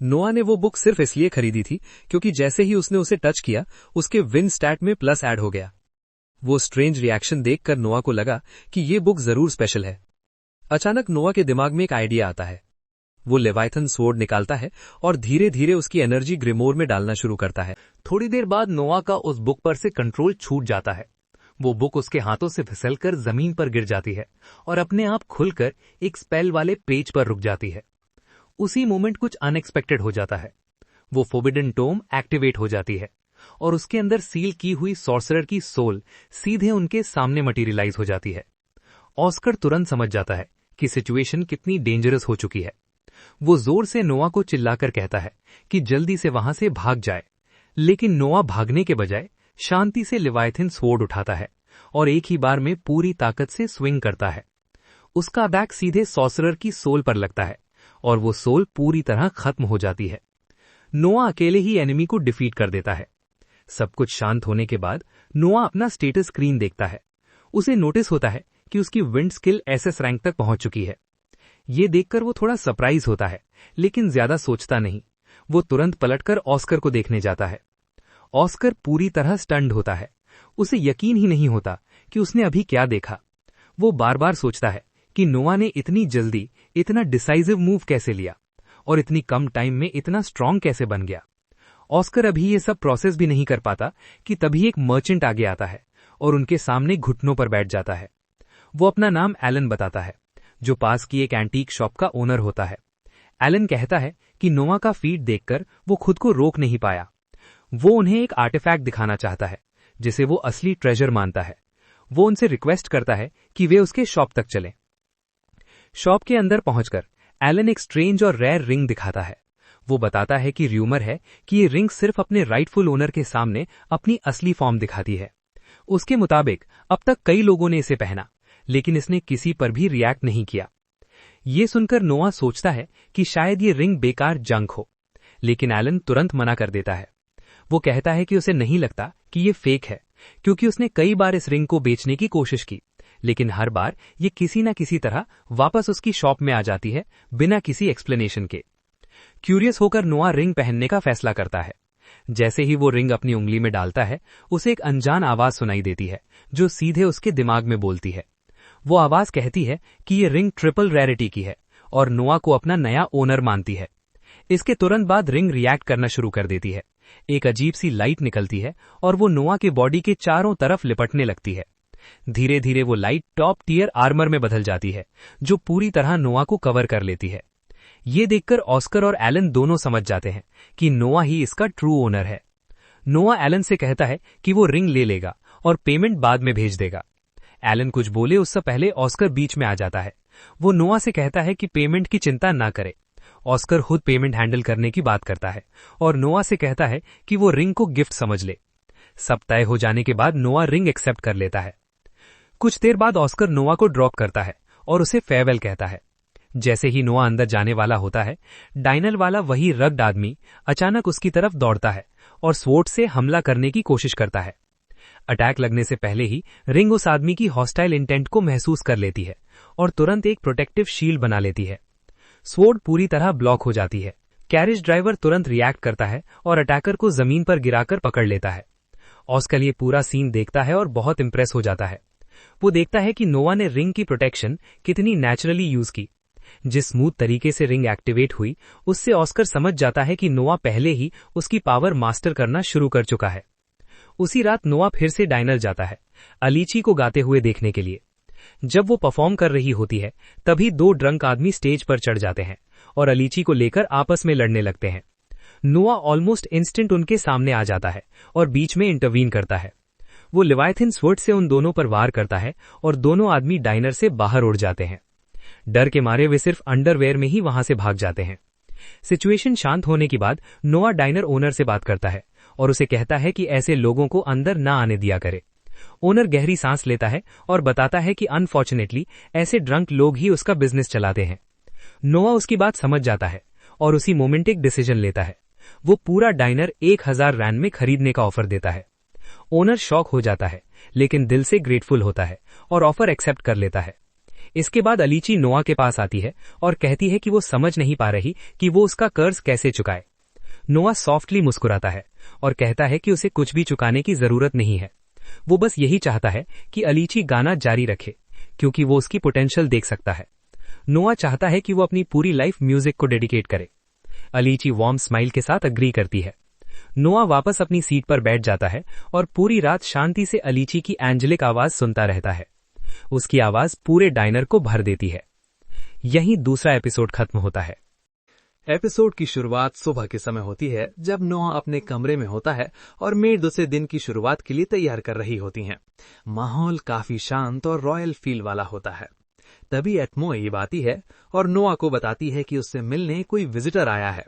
नोआ ने वो बुक सिर्फ इसलिए खरीदी थी क्योंकि जैसे ही उसने उसे टच किया उसके विन स्टैट में प्लस ऐड हो गया। वो स्ट्रेंज रिएक्शन देखकर नोआ को लगा कि ये बुक जरूर स्पेशल है। अचानक नोआ के दिमाग में एक आइडिया आता है। वो लेवाइथन स्वॉर्ड निकालता है और धीरे धीरे उसकी एनर्जी ग्रिमोर में डालना शुरू करता है। थोड़ी देर बाद नोआ का उस बुक पर से कंट्रोल छूट जाता है। वो बुक उसके हाथों से फिसलकर जमीन पर गिर जाती है और अपने आप खुलकर एक स्पेल वाले पेज पर रुक जाती है। उसी मोमेंट कुछ अनएक्सपेक्टेड हो जाता है। वो फोरबिडन टोम एक्टिवेट हो जाती है और उसके अंदर सील की हुई सॉर्सरर की सोल सीधे उनके सामने मटेरियलाइज हो जाती है। ऑस्कर तुरंत समझ जाता है कि सिचुएशन कितनी डेंजरस हो चुकी है। वो जोर से नोआ को चिल्लाकर कहता है कि जल्दी से वहां से भाग जाए, लेकिन नोआ भागने के बजाय शांति से लेवाइथन स्वॉर्ड उठाता है और एक ही बार में पूरी ताकत से स्विंग करता है। उसका बैक सीधे सॉर्सरर की सोल पर लगता है और वो सोल पूरी तरह खत्म हो जाती है। नोआ अकेले ही एनिमी को डिफीट कर देता है। सब कुछ शांत होने के बाद नोआ अपना स्टेटस स्क्रीन देखता है। उसे नोटिस होता है कि उसकी विंड स्किल एसएस रैंक तक पहुंच चुकी है। ये देखकर वो थोड़ा सरप्राइज होता है, लेकिन ज्यादा सोचता नहीं। वो तुरंत पलटकर ऑस्कर को देखने जाता है। ऑस्कर पूरी तरह स्टन्ड होता है। उसे यकीन ही नहीं होता कि उसने अभी क्या देखा। वो बार बार सोचता है कि नोआ ने इतनी जल्दी इतना डिसाइसिव मूव कैसे लिया और इतनी कम टाइम में इतना स्ट्रांग कैसे बन गया। ऑस्कर अभी ये सब प्रोसेस भी नहीं कर पाता कि तभी एक मर्चेंट आगे आता है और उनके सामने घुटनों पर बैठ जाता है। वो अपना नाम एलन बताता है, जो पास की एक एंटीक शॉप का ओनर होता है। एलन कहता है कि नोआ का फीट देखकर वो खुद को रोक नहीं पाया। वो उन्हें एक आर्टिफैक्ट दिखाना चाहता है जिसे वो असली ट्रेजर मानता है। वो उनसे रिक्वेस्ट करता है कि वे उसके शॉप तक चलें। शॉप के अंदर पहुंचकर एलन एक स्ट्रेंज और रेयर रिंग दिखाता है। वो बताता है कि र्यूमर है कि ये रिंग सिर्फ अपने राइटफुल ओनर के सामने अपनी असली फॉर्म दिखाती है। उसके मुताबिक अब तक कई लोगों ने इसे पहना, लेकिन इसने किसी पर भी रिएक्ट नहीं किया। ये सुनकर नोआ सोचता है कि शायद ये रिंग बेकार जंक हो, लेकिन एलन तुरंत मना कर देता है। वो कहता है कि उसे नहीं लगता कि ये फेक है, क्योंकि उसने कई बार इस रिंग को बेचने की कोशिश की, लेकिन हर बार ये किसी न किसी तरह वापस उसकी शॉप में आ जाती है बिना किसी एक्सप्लेनेशन के। क्यूरियस होकर नोआ रिंग पहनने का फैसला करता है। जैसे ही वो रिंग अपनी उंगली में डालता है, उसे एक अनजान आवाज सुनाई देती है जो सीधे उसके दिमाग में बोलती है। वो आवाज कहती है कि ये रिंग ट्रिपल रेयरिटी की है और नोआ को अपना नया ओनर मानती है। इसके तुरंत बाद रिंग रिएक्ट करना शुरू कर देती है। एक अजीब सी लाइट निकलती है और वो नोआ के बॉडी के चारों तरफ लिपटने लगती है। धीरे धीरे वो लाइट टॉप टियर आर्मर में बदल जाती है, जो पूरी तरह नोआ को कवर कर लेती है। ये देखकर ऑस्कर और एलन दोनों समझ जाते हैं कि नोआ ही इसका ट्रू ओनर है। नोआ एलन से कहता है कि वो रिंग ले लेगा और पेमेंट बाद में भेज देगा। एलन कुछ बोले उससे पहले ऑस्कर बीच में आ जाता है। वो नोआ से कहता है कि पेमेंट की चिंता ना करे। ऑस्कर खुद पेमेंट हैंडल करने की बात करता है और नोआ से कहता है कि वो रिंग को गिफ्ट समझ ले। सब तय हो जाने के बाद नोआ रिंग एक्सेप्ट कर लेता है। कुछ देर बाद ऑस्कर नोआ को ड्रॉप करता है और उसे फेयरवेल कहता है। जैसे ही नोआ अंदर जाने वाला होता है, डाइनल वाला वही रग्ड आदमी अचानक उसकी तरफ दौड़ता है और स्वॉर्ड से हमला करने की कोशिश करता है। अटैक लगने से पहले ही रिंग उस आदमी की हॉस्टाइल इंटेंट को महसूस कर लेती है और तुरंत एक प्रोटेक्टिव शील्ड बना लेती है। स्वॉर्ड पूरी तरह ब्लॉक हो जाती है। कैरेज ड्राइवर तुरंत रिएक्ट करता है और अटैकर को जमीन पर गिराकर पकड़ लेता है। ऑस्कर ये पूरा सीन देखता है और बहुत इंप्रेस हो जाता है। वो देखता है कि नोआ ने रिंग की प्रोटेक्शन कितनी नेचुरली यूज की। जिस स्मूथ तरीके से रिंग एक्टिवेट हुई, उससे ऑस्कर समझ जाता है कि नोआ पहले ही उसकी पावर मास्टर करना शुरू कर चुका है। उसी रात नोआ फिर से डाइनल जाता है, अलीची को गाते हुए देखने के लिए। जब वो परफॉर्म कर रही होती है तभी दो ड्रंक आदमी स्टेज पर चढ़ जाते हैं और अलीची को लेकर आपस में लड़ने लगते हैं। नोआ ऑलमोस्ट इंस्टेंट उनके सामने आ जाता है और बीच में इंटरवीन करता है। वो लिवायथिन स्वॉर्ड से उन दोनों पर वार करता है और दोनों आदमी डाइनर से बाहर उड़ जाते हैं। डर के मारे वे सिर्फ अंडरवेयर में ही वहां से भाग जाते हैं। सिचुएशन शांत होने के बाद नोआ डाइनर ओनर से बात करता है और उसे कहता है कि ऐसे लोगों को अंदर ना आने दिया करे। ओनर गहरी सांस लेता है और बताता है कि अनफॉर्चुनेटली ऐसे ड्रंक लोग ही उसका बिजनेस चलाते हैं। नोआ उसकी बात समझ जाता है और उसी मोमेंट एक डिसीजन लेता है। वो पूरा डाइनर 1000 रैंड में खरीदने का ऑफर देता है। ओनर शॉक हो जाता है लेकिन दिल से ग्रेटफुल होता है और ऑफर एक्सेप्ट कर लेता है। इसके बाद अलीची नोआ के पास आती है और कहती है कि वो समझ नहीं पा रही कि वो उसका कर्ज कैसे चुकाए। नोआ सॉफ्टली मुस्कुराता है और कहता है कि उसे कुछ भी चुकाने की जरूरत नहीं है। वो बस यही चाहता है कि अलीची गाना जारी रखे क्योंकि वो उसकी पोटेंशियल देख सकता है। नोआ चाहता है कि वो अपनी पूरी लाइफ म्यूजिक को डेडिकेट करे। अलीची वार्म स्माइल के साथ अग्री करती है। नोआ वापस अपनी सीट पर बैठ जाता है और पूरी रात शांति से अलीची की एंजेलिक आवाज सुनता रहता है। उसकी आवाज पूरे डाइनर को भर देती है। यहीं दूसरा एपिसोड खत्म होता है। एपिसोड की शुरुआत सुबह के समय होती है जब नोआ अपने कमरे में होता है और मेड दूसरे दिन की शुरुआत के लिए तैयार कर रही होती हैं। माहौल काफी शांत और रॉयल फील वाला होता है। तभी एटमो ये आती है और नोआ को बताती है कि उससे मिलने कोई विजिटर आया है।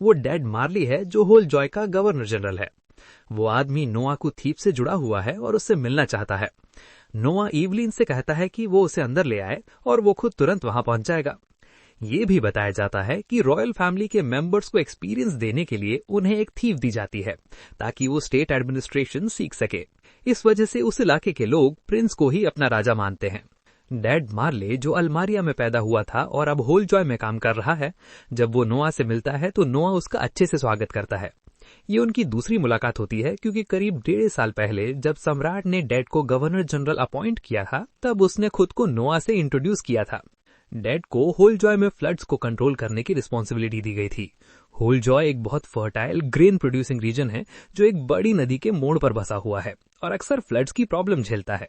वो डेड मार्ली है जो होल जॉय का गवर्नर जनरल है। वो आदमी नोआ को थीप से जुड़ा हुआ है और उससे मिलना चाहता है। नोआ इवलिन से कहता है कि वो उसे अंदर ले आए और वो खुद तुरंत वहां पहुंच जाएगा। ये भी बताया जाता है कि रॉयल फैमिली के मेंबर्स को एक्सपीरियंस देने के लिए उन्हें एक थीव दी जाती है ताकि वो स्टेट एडमिनिस्ट्रेशन सीख सके। इस वजह से उस इलाके के लोग प्रिंस को ही अपना राजा मानते हैं। डैड मार्ले जो अल्मारिया में पैदा हुआ था और अब होल जॉय में काम कर रहा है, जब वो नोआ से मिलता है तो नोआ उसका अच्छे से स्वागत करता है। ये उनकी दूसरी मुलाकात होती है क्योंकि करीब 1.5 साल पहले जब सम्राट ने डैड को गवर्नर जनरल अपॉइंट किया था तब उसने खुद को नोआ से इंट्रोड्यूस किया था। डैड को होल जॉय में फ्लड्स को कंट्रोल करने की रिस्पॉन्सिबिलिटी दी गई थी। होल जॉय एक बहुत फर्टाइल ग्रेन प्रोड्यूसिंग रीजन है जो एक बड़ी नदी के मोड़ पर बसा हुआ है और अक्सर फ्लड्स की प्रॉब्लम झेलता है,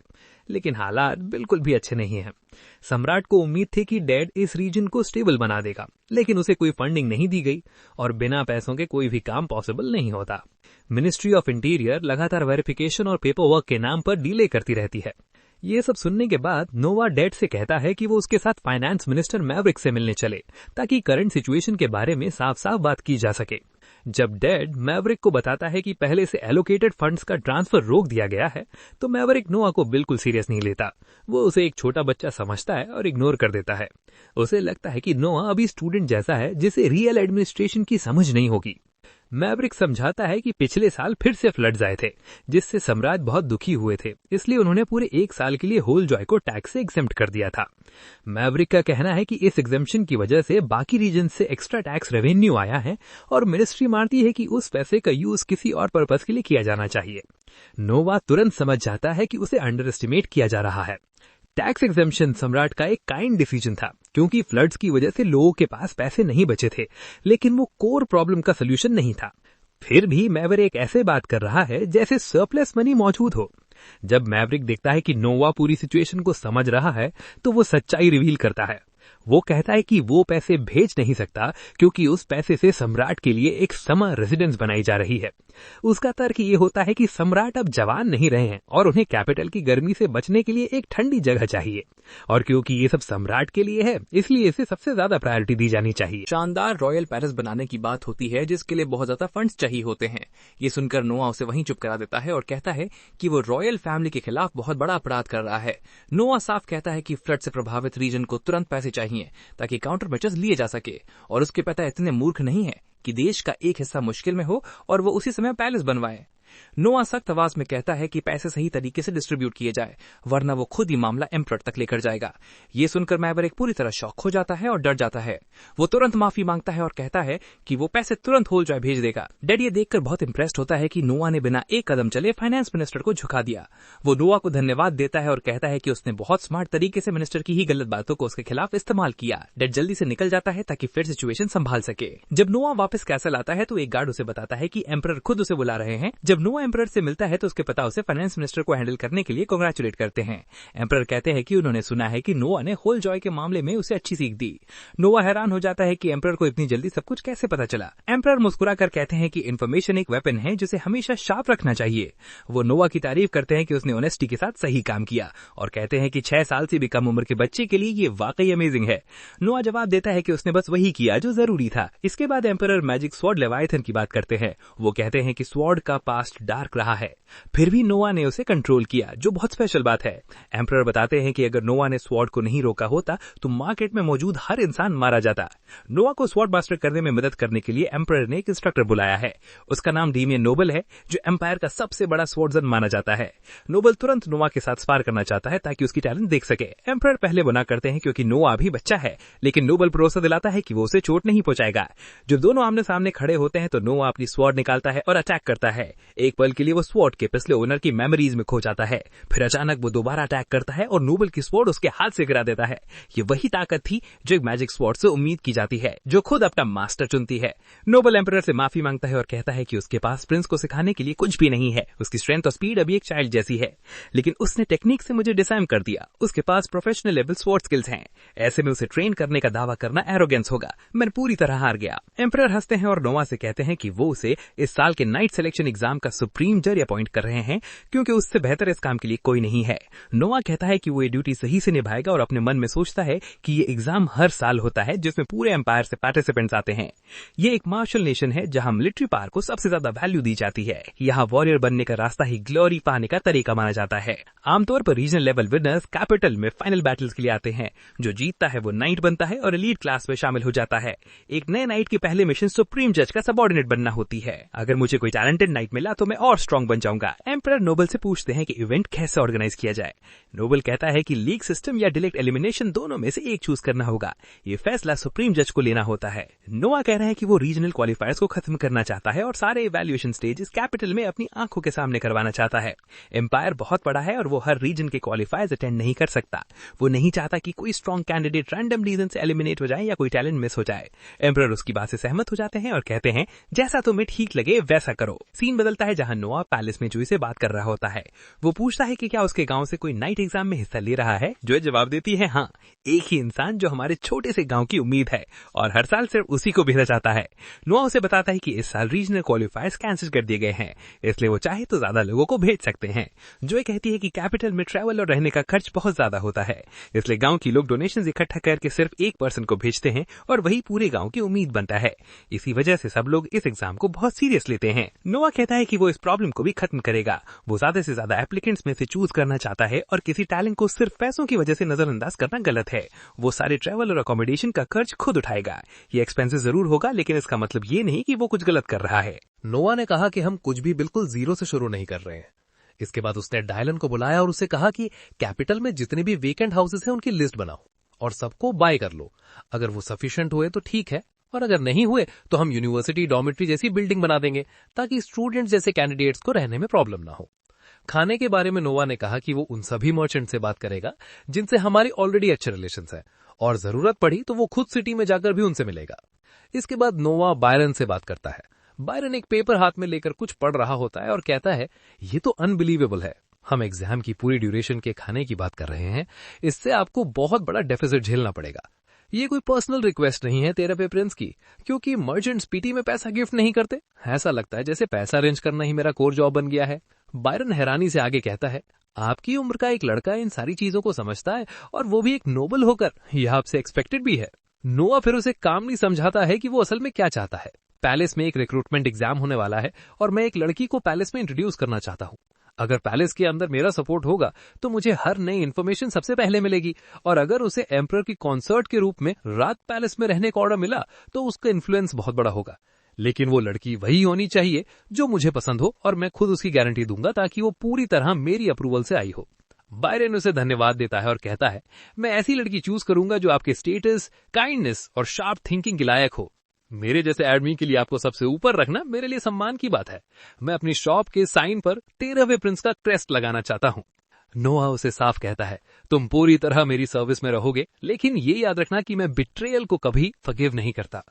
लेकिन हालात बिल्कुल भी अच्छे नहीं हैं। सम्राट को उम्मीद थी कि डैड इस रीजन को स्टेबल बना देगा, लेकिन उसे कोई फंडिंग नहीं दी गई और बिना पैसों के कोई भी काम पॉसिबल नहीं होता। मिनिस्ट्री ऑफ इंटीरियर लगातार वेरिफिकेशन और पेपर वर्क के नाम पर डिले करती रहती है। ये सब सुनने के बाद नोवा डैड से कहता है कि वो उसके साथ फाइनेंस मिनिस्टर मैवरिक से मिलने चले ताकि करंट सिचुएशन के बारे में साफ साफ बात की जा सके। जब डैड मैवरिक को बताता है कि पहले से एलोकेटेड फंड्स का ट्रांसफर रोक दिया गया है तो मैवरिक नोआ को बिल्कुल सीरियस नहीं लेता। वो उसे एक छोटा बच्चा समझता है और इग्नोर कर देता है। उसे लगता है कि नोआ अभी स्टूडेंट जैसा है जिसे रियल एडमिनिस्ट्रेशन की समझ नहीं होगी। मैवरिक समझाता है कि पिछले साल फिर से फ्लड्स आए थे जिससे सम्राट बहुत दुखी हुए थे, इसलिए उन्होंने पूरे 1 साल के लिए होल जॉय को टैक्स से एग्जेम्प्ट कर दिया था। मैवरिक का कहना है कि इस एग्जेम्पशन की वजह से बाकी रीजन से एक्स्ट्रा टैक्स रेवेन्यू आया है और मिनिस्ट्री मानती है कि उस पैसे का यूज किसी और पर्पस के लिए किया जाना चाहिए। नोवा तुरंत समझ जाता है कि उसे अंडर एस्टिमेट किया जा रहा है। टैक्स एग्जेम्पशन सम्राट का एक काइंड डिसीजन था क्योंकि फ्लड्स की वजह से लोगों के पास पैसे नहीं बचे थे, लेकिन वो कोर प्रॉब्लम का सोल्यूशन नहीं था। फिर भी मैवरिक ऐसे बात कर रहा है जैसे सरप्लस मनी मौजूद हो। जब मैवरिक देखता है कि नोवा पूरी सिचुएशन को समझ रहा है तो वो सच्चाई रिवील करता है। वो कहता है कि वो पैसे भेज नहीं सकता क्योंकि उस पैसे से सम्राट के लिए एक समर रेजिडेंस बनाई जा रही है। उसका तर्क ये होता है कि सम्राट अब जवान नहीं रहे हैं और उन्हें कैपिटल की गर्मी से बचने के लिए एक ठंडी जगह चाहिए, और क्योंकि ये सब सम्राट के लिए है इसलिए इसे सबसे ज्यादा प्रायोरिटी दी जानी चाहिए। शानदार रॉयल पैलेस बनाने की बात होती है जिसके लिए बहुत ज्यादा फंड्स चाहिए होते हैं। ये सुनकर नोआ उसे वहीं चुप करा देता है और कहता है कि वो रॉयल फैमिली के खिलाफ बहुत बड़ा अपराध कर रहा है। नोआ साफ कहता है कि फ्लड से प्रभावित रीजन को तुरंत पैसे चाहिए ताकि काउंटर मेजर्स लिए जा सके, और उसके पिता इतने मूर्ख नहीं है कि देश का एक हिस्सा मुश्किल में हो और वो उसी समय पैलेस बनवाए। नोआ सख्त आवाज में कहता है कि पैसे सही तरीके से डिस्ट्रीब्यूट किए जाए वरना वो खुद ही मामला एम्परर तक लेकर जाएगा। ये सुनकर मैवरिक पूरी तरह शॉक हो जाता है और डर जाता है। वो तुरंत माफी मांगता है और कहता है कि वो पैसे तुरंत होल जॉय भेज देगा। डैड ये देखकर बहुत इंप्रेस्ड होता है कि नोआ ने बिना एक कदम चले फाइनेंस मिनिस्टर को झुका दिया। वो नोआ को धन्यवाद देता है और कहता है कि उसने बहुत स्मार्ट तरीके से मिनिस्टर की ही गलत बातों को उसके खिलाफ इस्तेमाल किया। डैड जल्दी से निकल जाता है ताकि फिर सिचुएशन संभाल सके। जब नोआ वापस कैसल आता है तो एक गार्ड उसे बताता है कि एम्परर खुद उसे बुला रहे हैं। जब जब नोआ एम्परर से मिलता है तो उसके पिता उसे फाइनेंस मिनिस्टर को हैंडल करने के लिए कांग्रेचुलेट करते हैं। एम्परर कहते हैं कि उन्होंने सुना है कि नोआ ने होल जॉय के मामले में उसे अच्छी सीख दी। नोआ हैरान हो जाता है कि एम्परर को इतनी जल्दी सब कुछ कैसे पता चला। एम्परर मुस्कुराकर कहते हैं कि इन्फॉर्मेशन एक वेपन है जिसे हमेशा शार्प रखना चाहिए। वो नोआ की तारीफ करते हैं कि उसने ऑनेस्टी के साथ सही काम किया और कहते हैं कि 6 साल से भी कम उम्र के बच्चे के लिए ये वाकई अमेजिंग है। नोआ जवाब देता है कि उसने बस वही किया जो जरूरी था। इसके बाद एम्परर मैजिक स्वॉर्ड लेवाइथन की बात करते हैं। वो कहते हैं कि स्वॉर्ड का पास्ट डार्क रहा है, फिर भी नोआ ने उसे कंट्रोल किया, जो बहुत स्पेशल बात है। एम्परर बताते हैं कि अगर नोआ ने स्वॉर्ड को नहीं रोका होता तो मार्केट में मौजूद हर इंसान मारा जाता। नोआ को स्वॉर्ड मास्टर करने में मदद करने के लिए एम्परर ने एक इंस्ट्रक्टर बुलाया है। उसका नाम डीमियन नोबल है, जो एम्पायर का सबसे बड़ा स्वॉर्ड्समैन माना जाता है। नोबल तुरंत नोआ के साथ स्पार करना चाहता है ताकि उसकी टैलेंट देख सके। एम्परर पहले मना करते हैं क्योंकि नोआ अभी बच्चा है, लेकिन नोबल भरोसा दिलाता है कि वो उसे चोट नहीं पहुंचाएगा। जब दोनों आमने सामने खड़े होते हैं तो नोआ अपनी स्वॉर्ड निकालता है और अटैक करता है। एक पल के लिए वो स्वॉर्ड के पिछले ओनर की मेमोरीज में खो जाता है, फिर अचानक वो दोबारा अटैक करता है और नोबल की स्वॉर्ड उसके हाथ से गिरा देता है। ये वही ताकत थी जो एक मैजिक स्वॉर्ड से उम्मीद की जाती है, जो खुद अपना मास्टर चुनती है। नोबल एम्परर से माफी मांगता है और कहता है कि उसके पास प्रिंस को सिखाने के लिए कुछ भी नहीं है। उसकी स्ट्रेंथ और स्पीड अभी एक चाइल्ड जैसी है, लेकिन उसने टेक्निक से मुझे डिसाइम कर दिया। उसके पास प्रोफेशनल लेवल स्वॉर्ड स्किल्स हैं। ऐसे में उसे ट्रेन करने का दावा करना एरोगेंस होगा। मैं पूरी तरह हार गया। एम्परर हंसते हैं और नोआ से कहते हैं कि वो उसे इस साल के नाइट सिलेक्शन एग्जाम का सुप्रीम जज अपॉइंट कर रहे हैं, क्योंकि उससे बेहतर इस काम के लिए कोई नहीं है। नोआ कहता है कि वो ये ड्यूटी सही से निभाएगा और अपने मन में सोचता है कि ये एग्जाम हर साल होता है जिसमें पूरे एम्पायर से पार्टिसिपेंट्स आते हैं। ये एक मार्शल नेशन है जहां मिलिट्री पावर को सबसे ज्यादा वैल्यू दी जाती है। यहाँ वॉरियर बनने का रास्ता ही ग्लोरी पाने का तरीका माना जाता है। आमतौर पर रीजनल लेवल विनर्स कैपिटल में फाइनल बैटल्स के लिए आते हैं। जो जीतता है वो नाइट बनता है और एलीट क्लास में शामिल हो जाता है। एक नए नाइट की पहले मिशन सुप्रीम जज का सबऑर्डिनेट बनना होती है। अगर मुझे कोई टैलेंटेड नाइट मिला तो मैं और स्ट्रांग बन जाऊंगा। एम्परर नोबल से पूछते हैं कि इवेंट कैसे ऑर्गेनाइज किया जाए। नोबल कहता है कि लीग सिस्टम या डायरेक्ट एलिमिनेशन दोनों में से एक चूज करना होगा। ये फैसला सुप्रीम जज को लेना होता है। नोआ कह रहा है कि वो रीजनल क्वालिफायर्स को खत्म करना चाहता है और सारे इवैल्यूएशन स्टेजेस कैपिटल में अपनी आंखों के सामने करवाना चाहता है। एम्पायर बहुत बड़ा है और वो हर रीजन के क्वालिफायर्स अटेंड नहीं कर सकता। वो नहीं चाहता कि कोई स्ट्रॉन्ग कैंडिडेट रैंडम रीजन से एलिमिनेट हो जाए या कोई टैलेंट मिस हो जाए। एम्परर उसकी बात से सहमत हो जाते हैं और कहते हैं जैसा तुम्हें ठीक लगे वैसा करो। सीन बदलता है जहां नोआ पैलेस में जूही से बात कर रहा होता है। वो पूछता है कि क्या उसके गांव से कोई नाइट एग्जाम में हिस्सा ले रहा है। जो जवाब देती है हाँ, एक ही इंसान जो हमारे छोटे से गांव की उम्मीद है और हर साल सिर्फ उसी को भेजा जाता है। नोआ उसे बताता है कि इस साल रीजनल क्वालिफायर्स कैंसिल कर दिए गए हैं, इसलिए वो चाहे तो ज्यादा लोगों को भेज सकते हैं। जो कहती है कि कैपिटल में ट्रैवल और रहने का खर्च बहुत ज्यादा होता है, इसलिए गांव की लोग डोनेशन इकट्ठा करके सिर्फ एक पर्सन को भेजते हैं और वही पूरे गांव की उम्मीद बनता है। इसी वजह से सब लोग इस एग्जाम को बहुत सीरियस लेते हैं। नोआ कहता है कि वो इस प्रॉब्लम को भी खत्म करेगा। वो ज्यादा से ज्यादा एप्लीकेंट्स में से चूज करना चाहता है और किसी टैलेंट को सिर्फ पैसों की वजह से नजरअंदाज करना गलत है। वो सारे ट्रैवल और अकोमोडेशन का खर्च खुद उठाएगा। ये एक्सपेंसिव जरूर होगा, लेकिन इसका मतलब ये नहीं कि वो कुछ गलत कर रहा है। नोआ ने कहा कि हम कुछ भी बिल्कुल जीरो से शुरू नहीं कर रहे हैं। इसके बाद उसने डायलन को बुलाया और उसे कहा कि कैपिटल में जितने भी वेकेंट हाउसेस हैं उनकी लिस्ट बनाओ और सबको बाय कर लो। अगर वो सफिशिएंट हुए तो ठीक है, और अगर नहीं हुए तो हम यूनिवर्सिटी डॉर्मेट्री जैसी बिल्डिंग बना देंगे ताकि स्टूडेंट्स जैसे कैंडिडेट्स को रहने में प्रॉब्लम ना हो। खाने के बारे में नोआ ने कहा कि वो उन सभी मर्चेंट से बात करेगा जिनसे हमारी ऑलरेडी अच्छे रिलेशंस हैं, और जरूरत पड़ी तो वो खुद सिटी में जाकर भी उनसे मिलेगा। इसके बाद नोआ बायरन से बात करता है। बायरन एक पेपर हाथ में लेकर कुछ पढ़ रहा होता है और कहता है ये तो अनबिलीवेबल है, हम एग्जाम की पूरी ड्यूरेशन के खाने की बात कर रहे हैं, इससे आपको बहुत बड़ा डेफिसिट झेलना पड़ेगा। ये कोई पर्सनल रिक्वेस्ट नहीं है तेरे पे प्रिंस की, क्योंकि मर्चेंट्स पीटी में पैसा गिफ्ट नहीं करते। ऐसा लगता है जैसे पैसा अरेंज करना ही मेरा कोर जॉब बन गया है। बायरन हैरानी से आगे कहता है आपकी उम्र का एक लड़का इन सारी चीजों को समझता है, और वो भी एक नोबल होकर, यह आपसे एक्सपेक्टेड भी है। नोआ फिर उसे कामली समझाता है कि वो असल में क्या चाहता है। पैलेस में एक रिक्रूटमेंट एग्जाम होने वाला है और मैं एक लड़की को पैलेस में इंट्रोड्यूस करना चाहता हूँ। अगर पैलेस के अंदर मेरा सपोर्ट होगा तो मुझे हर नई इन्फॉर्मेशन सबसे पहले मिलेगी, और अगर उसे एम्परर की कॉन्सर्ट के रूप में रात पैलेस में रहने का ऑर्डर मिला तो उसका इन्फ्लुएंस बहुत बड़ा होगा। लेकिन वो लड़की वही होनी चाहिए जो मुझे पसंद हो, और मैं खुद उसकी गारंटी दूंगा ताकि वो पूरी तरह मेरी अप्रूवल से आई हो। बायरन उसे धन्यवाद देता है और कहता है मैं ऐसी लड़की चूज करूंगा जो आपके स्टेटस, काइंडनेस और शार्प थिंकिंग के लायक हो। मेरे जैसे एडमी के लिए आपको सबसे ऊपर रखना मेरे लिए सम्मान की बात है। मैं अपनी शॉप के साइन पर 13वें प्रिंस का क्रेस्ट लगाना चाहता हूँ। नोआ उसे साफ कहता है तुम पूरी तरह मेरी सर्विस में रहोगे, लेकिन ये याद रखना कि मैं बिट्रेयल को कभी फॉरगिव नहीं करता।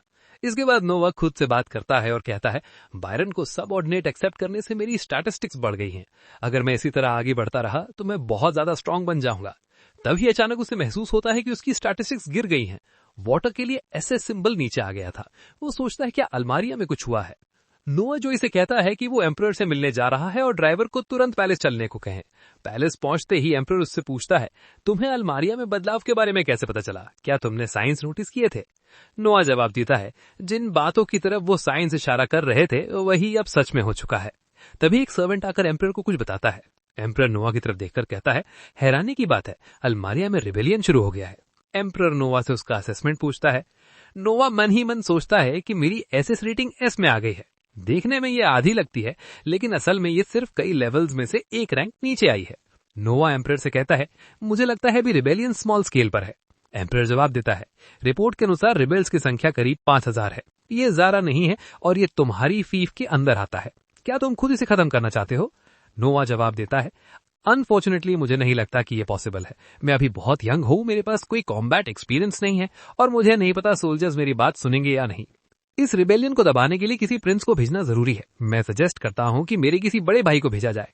इसके बाद नोवा खुद से बात करता है और कहता है, बायरन को सबऑर्डिनेट एक्सेप्ट करने से मेरी स्टैटिस्टिक्स बढ़ गई हैं। अगर मैं इसी तरह आगे बढ़ता रहा तो मैं बहुत ज्यादा स्ट्रांग बन जाऊंगा। तभी अचानक उसे महसूस होता है कि उसकी स्टैटिस्टिक्स गिर गई हैं। वाटर के लिए एसएस सिंबल नीचे आ गया था। वो सोचता है क्या अलमारिया में कुछ हुआ है। नोआ जो इसे कहता है कि वो एम्परर से मिलने जा रहा है और ड्राइवर को तुरंत पैलेस चलने को कहें। पैलेस पहुंचते ही एम्परर उससे पूछता है, तुम्हें अलमारिया में बदलाव के बारे में कैसे पता चला? क्या तुमने साइंस नोटिस किए थे? नोआ जवाब देता है, जिन बातों की तरफ वो साइंस इशारा कर रहे थे वही अब सच में हो चुका है। तभी एक सर्वेंट आकर एम्परर को कुछ बताता है। एम्परर नोआ की तरफ देखकर कहता है, हैरानी की बात है, अलमारिया में रिबेलियन शुरू हो गया है। एम्परर नोआ से उसका असेसमेंट पूछता है। नोआ मन ही मन सोचता है कि मेरी एसएस रेटिंग एस में आ गई है। देखने में ये आधी लगती है, लेकिन असल में ये सिर्फ कई लेवल्स में से एक रैंक नीचे आई है। नोआ एम्परर से कहता है, मुझे लगता है भी रिबेलियन स्मॉल स्केल पर है। एम्परर जवाब देता है, रिपोर्ट के अनुसार रिबेल्स की संख्या करीब 5000 है। ये ज्यादा नहीं है और ये तुम्हारी फीफ के अंदर आता है। क्या तुम खुद इसे खत्म करना चाहते हो? नोआ जवाब देता है, अनफॉर्चुनेटली मुझे नहीं लगता कि ये पॉसिबल है। मैं अभी बहुत यंग हूं, मेरे पास कोई कॉम्बैट एक्सपीरियंस नहीं है और मुझे नहीं पता सोल्जर्स मेरी बात सुनेंगे या नहीं। इस रिबेलियन को दबाने के लिए किसी प्रिंस को भेजना जरूरी है। मैं सजेस्ट करता हूं कि मेरे किसी बड़े भाई को भेजा जाए।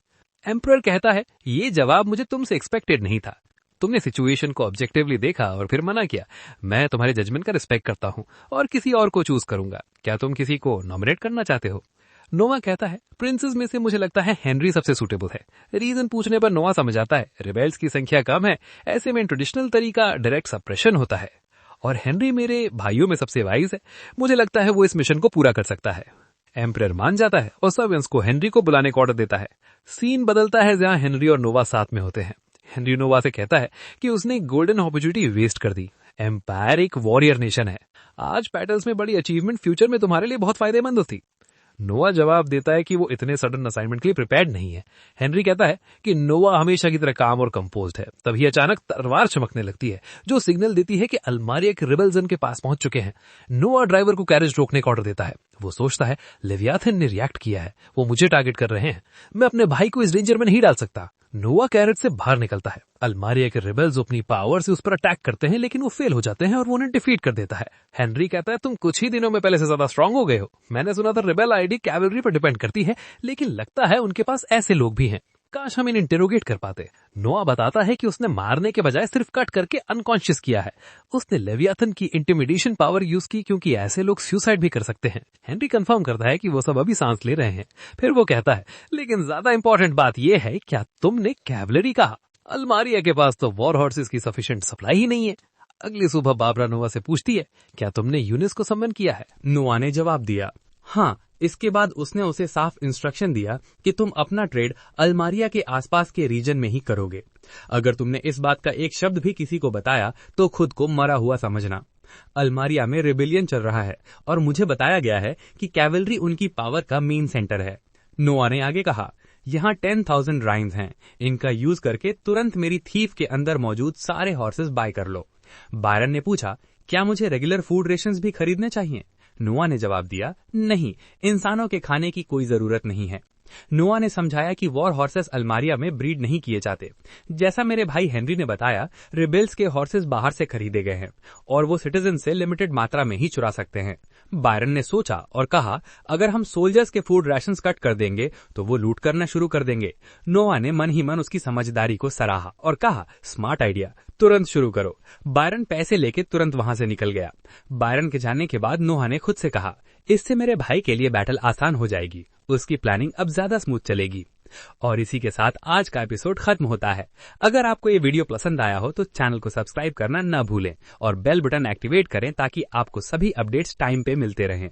एम्परर कहता है, ये जवाब मुझे तुमसे एक्सपेक्टेड नहीं था। तुमने सिचुएशन को ऑब्जेक्टिवली देखा और फिर मना किया। मैं तुम्हारे जजमेंट का रिस्पेक्ट करता हूं और किसी और को चूज करूंगा। क्या तुम किसी को नॉमिनेट करना चाहते हो? नोआ कहता है, प्रिंसेस में से मुझे लगता है हेनरी सबसे सूटेबल है। रीजन पूछने पर नोआ समझ आता है, रिबेल्स की संख्या कम है, ऐसे में ट्रेडिशनल तरीका डायरेक्ट सप्रेशन होता है और हेनरी मेरे भाइयों में सबसे वाइज है। मुझे लगता है वो इस मिशन को पूरा कर सकता है। एम्परर मान जाता है और सर्वेंट्स को हेनरी को बुलाने का ऑर्डर देता है। सीन बदलता है जहां हेनरी और नोवा साथ में होते हैं। हेनरी नोवा से कहता है कि उसने गोल्डन अपॉर्चुनिटी वेस्ट कर दी। एम्पायर एक वॉरियर नेशन है। आज बैटल्स में बड़ी अचीवमेंट फ्यूचर में तुम्हारे लिए बहुत फायदेमंद होती। नोआ जवाब देता है कि वो इतने सडन असाइनमेंट के लिए प्रिपेयर्ड नहीं है। हेनरी कहता है कि नोआ हमेशा की तरह काम और कंपोज्ड है। तभी अचानक तलवार चमकने लगती है जो सिग्नल देती है कि अलमारिया के रिबेल्स के पास पहुंच चुके हैं। नोआ ड्राइवर को कैरेज रोकने का ऑर्डर देता है। वो सोचता है, लेवियाथन ने रिएक्ट किया है, वो मुझे टारगेट कर रहे हैं। मैं अपने भाई को इस डेंजर में नहीं डाल सकता। नोआ कैरेज से बाहर निकलता है। अलमारिया के रिबेल्स अपनी पावर से उस पर अटैक करते हैं, लेकिन वो फेल हो जाते हैं और वो उन्हें डिफीट कर देता है। हेनरी कहता है, तुम कुछ ही दिनों में पहले से ज्यादा स्ट्रांग हो गए हो। मैंने सुना था रिबेल आईडी कैवलरी पर डिपेंड करती है, लेकिन लगता है उनके पास ऐसे लोग भी हैं। काश हम इन्हें इंटेरोगेट कर पाते। नोआ बताता है कि उसने मारने के बजाय सिर्फ कट करके अनकॉन्शियस किया है। उसने लेवियाथन की इंटिमिडेशन पावर यूज की क्योंकि ऐसे लोग सुसाइड भी कर सकते हैं। हेनरी कंफर्म करता है कि वो सब अभी सांस ले रहे हैं। फिर वो कहता है, लेकिन ज्यादा इंपॉर्टेंट बात यह है, क्या तुमने कैवलरी कहा? अलमारिया के पास तो वॉर हॉर्सेस की सफिशिएंट सप्लाई ही नहीं है। अगली सुबह बाबरा नोआ से पूछती है, क्या तुमने यूनिस को समन किया है? नोआ ने जवाब दिया, हाँ। इसके बाद उसने उसे साफ इंस्ट्रक्शन दिया कि तुम अपना ट्रेड अलमारिया के आसपास के रीजन में ही करोगे। अगर तुमने इस बात का एक शब्द भी किसी को बताया तो खुद को मरा हुआ समझना। अलमारिया में रिबेलियन चल रहा है और मुझे बताया गया है कि कैवलरी उनकी पावर का मेन सेंटर है। नोआ ने आगे कहा, यहाँ 10,000 राइन्स हैं। इनका यूज करके तुरंत मेरी थीफ के अंदर मौजूद सारे हॉर्सेस बाय कर लो। बायरन ने पूछा, क्या मुझे रेगुलर फूड रेशंस भी खरीदने चाहिए? नोआ ने जवाब दिया, नहीं, इंसानों के खाने की कोई जरूरत नहीं है। नोआ ने समझाया कि वॉर हॉर्सेस अलमारिया में ब्रीड नहीं किए जाते। जैसा मेरे भाई हेनरी ने बताया, रिबेल्स के हॉर्सेस बाहर से खरीदे गए हैं और वो सिटीजन से लिमिटेड मात्रा में ही चुरा सकते हैं। बायरन ने सोचा और कहा, अगर हम सोल्जर्स के फूड राशंस कट कर देंगे तो वो लूट करना शुरू कर देंगे। नोआ ने मन ही मन उसकी समझदारी को सराहा और कहा, स्मार्ट आइडिया, तुरंत शुरू करो। बायरन पैसे लेके तुरंत वहां से निकल गया। बायरन के जाने के बाद नोआ ने खुद से कहा, इससे मेरे भाई के लिए बैटल आसान हो जाएगी। उसकी प्लानिंग अब ज्यादा स्मूथ चलेगी। और इसी के साथ आज का एपिसोड खत्म होता है। अगर आपको ये वीडियो पसंद आया हो तो चैनल को सब्सक्राइब करना न भूलें और बेल बटन एक्टिवेट करें ताकि आपको सभी अपडेट्स टाइम पे मिलते रहें।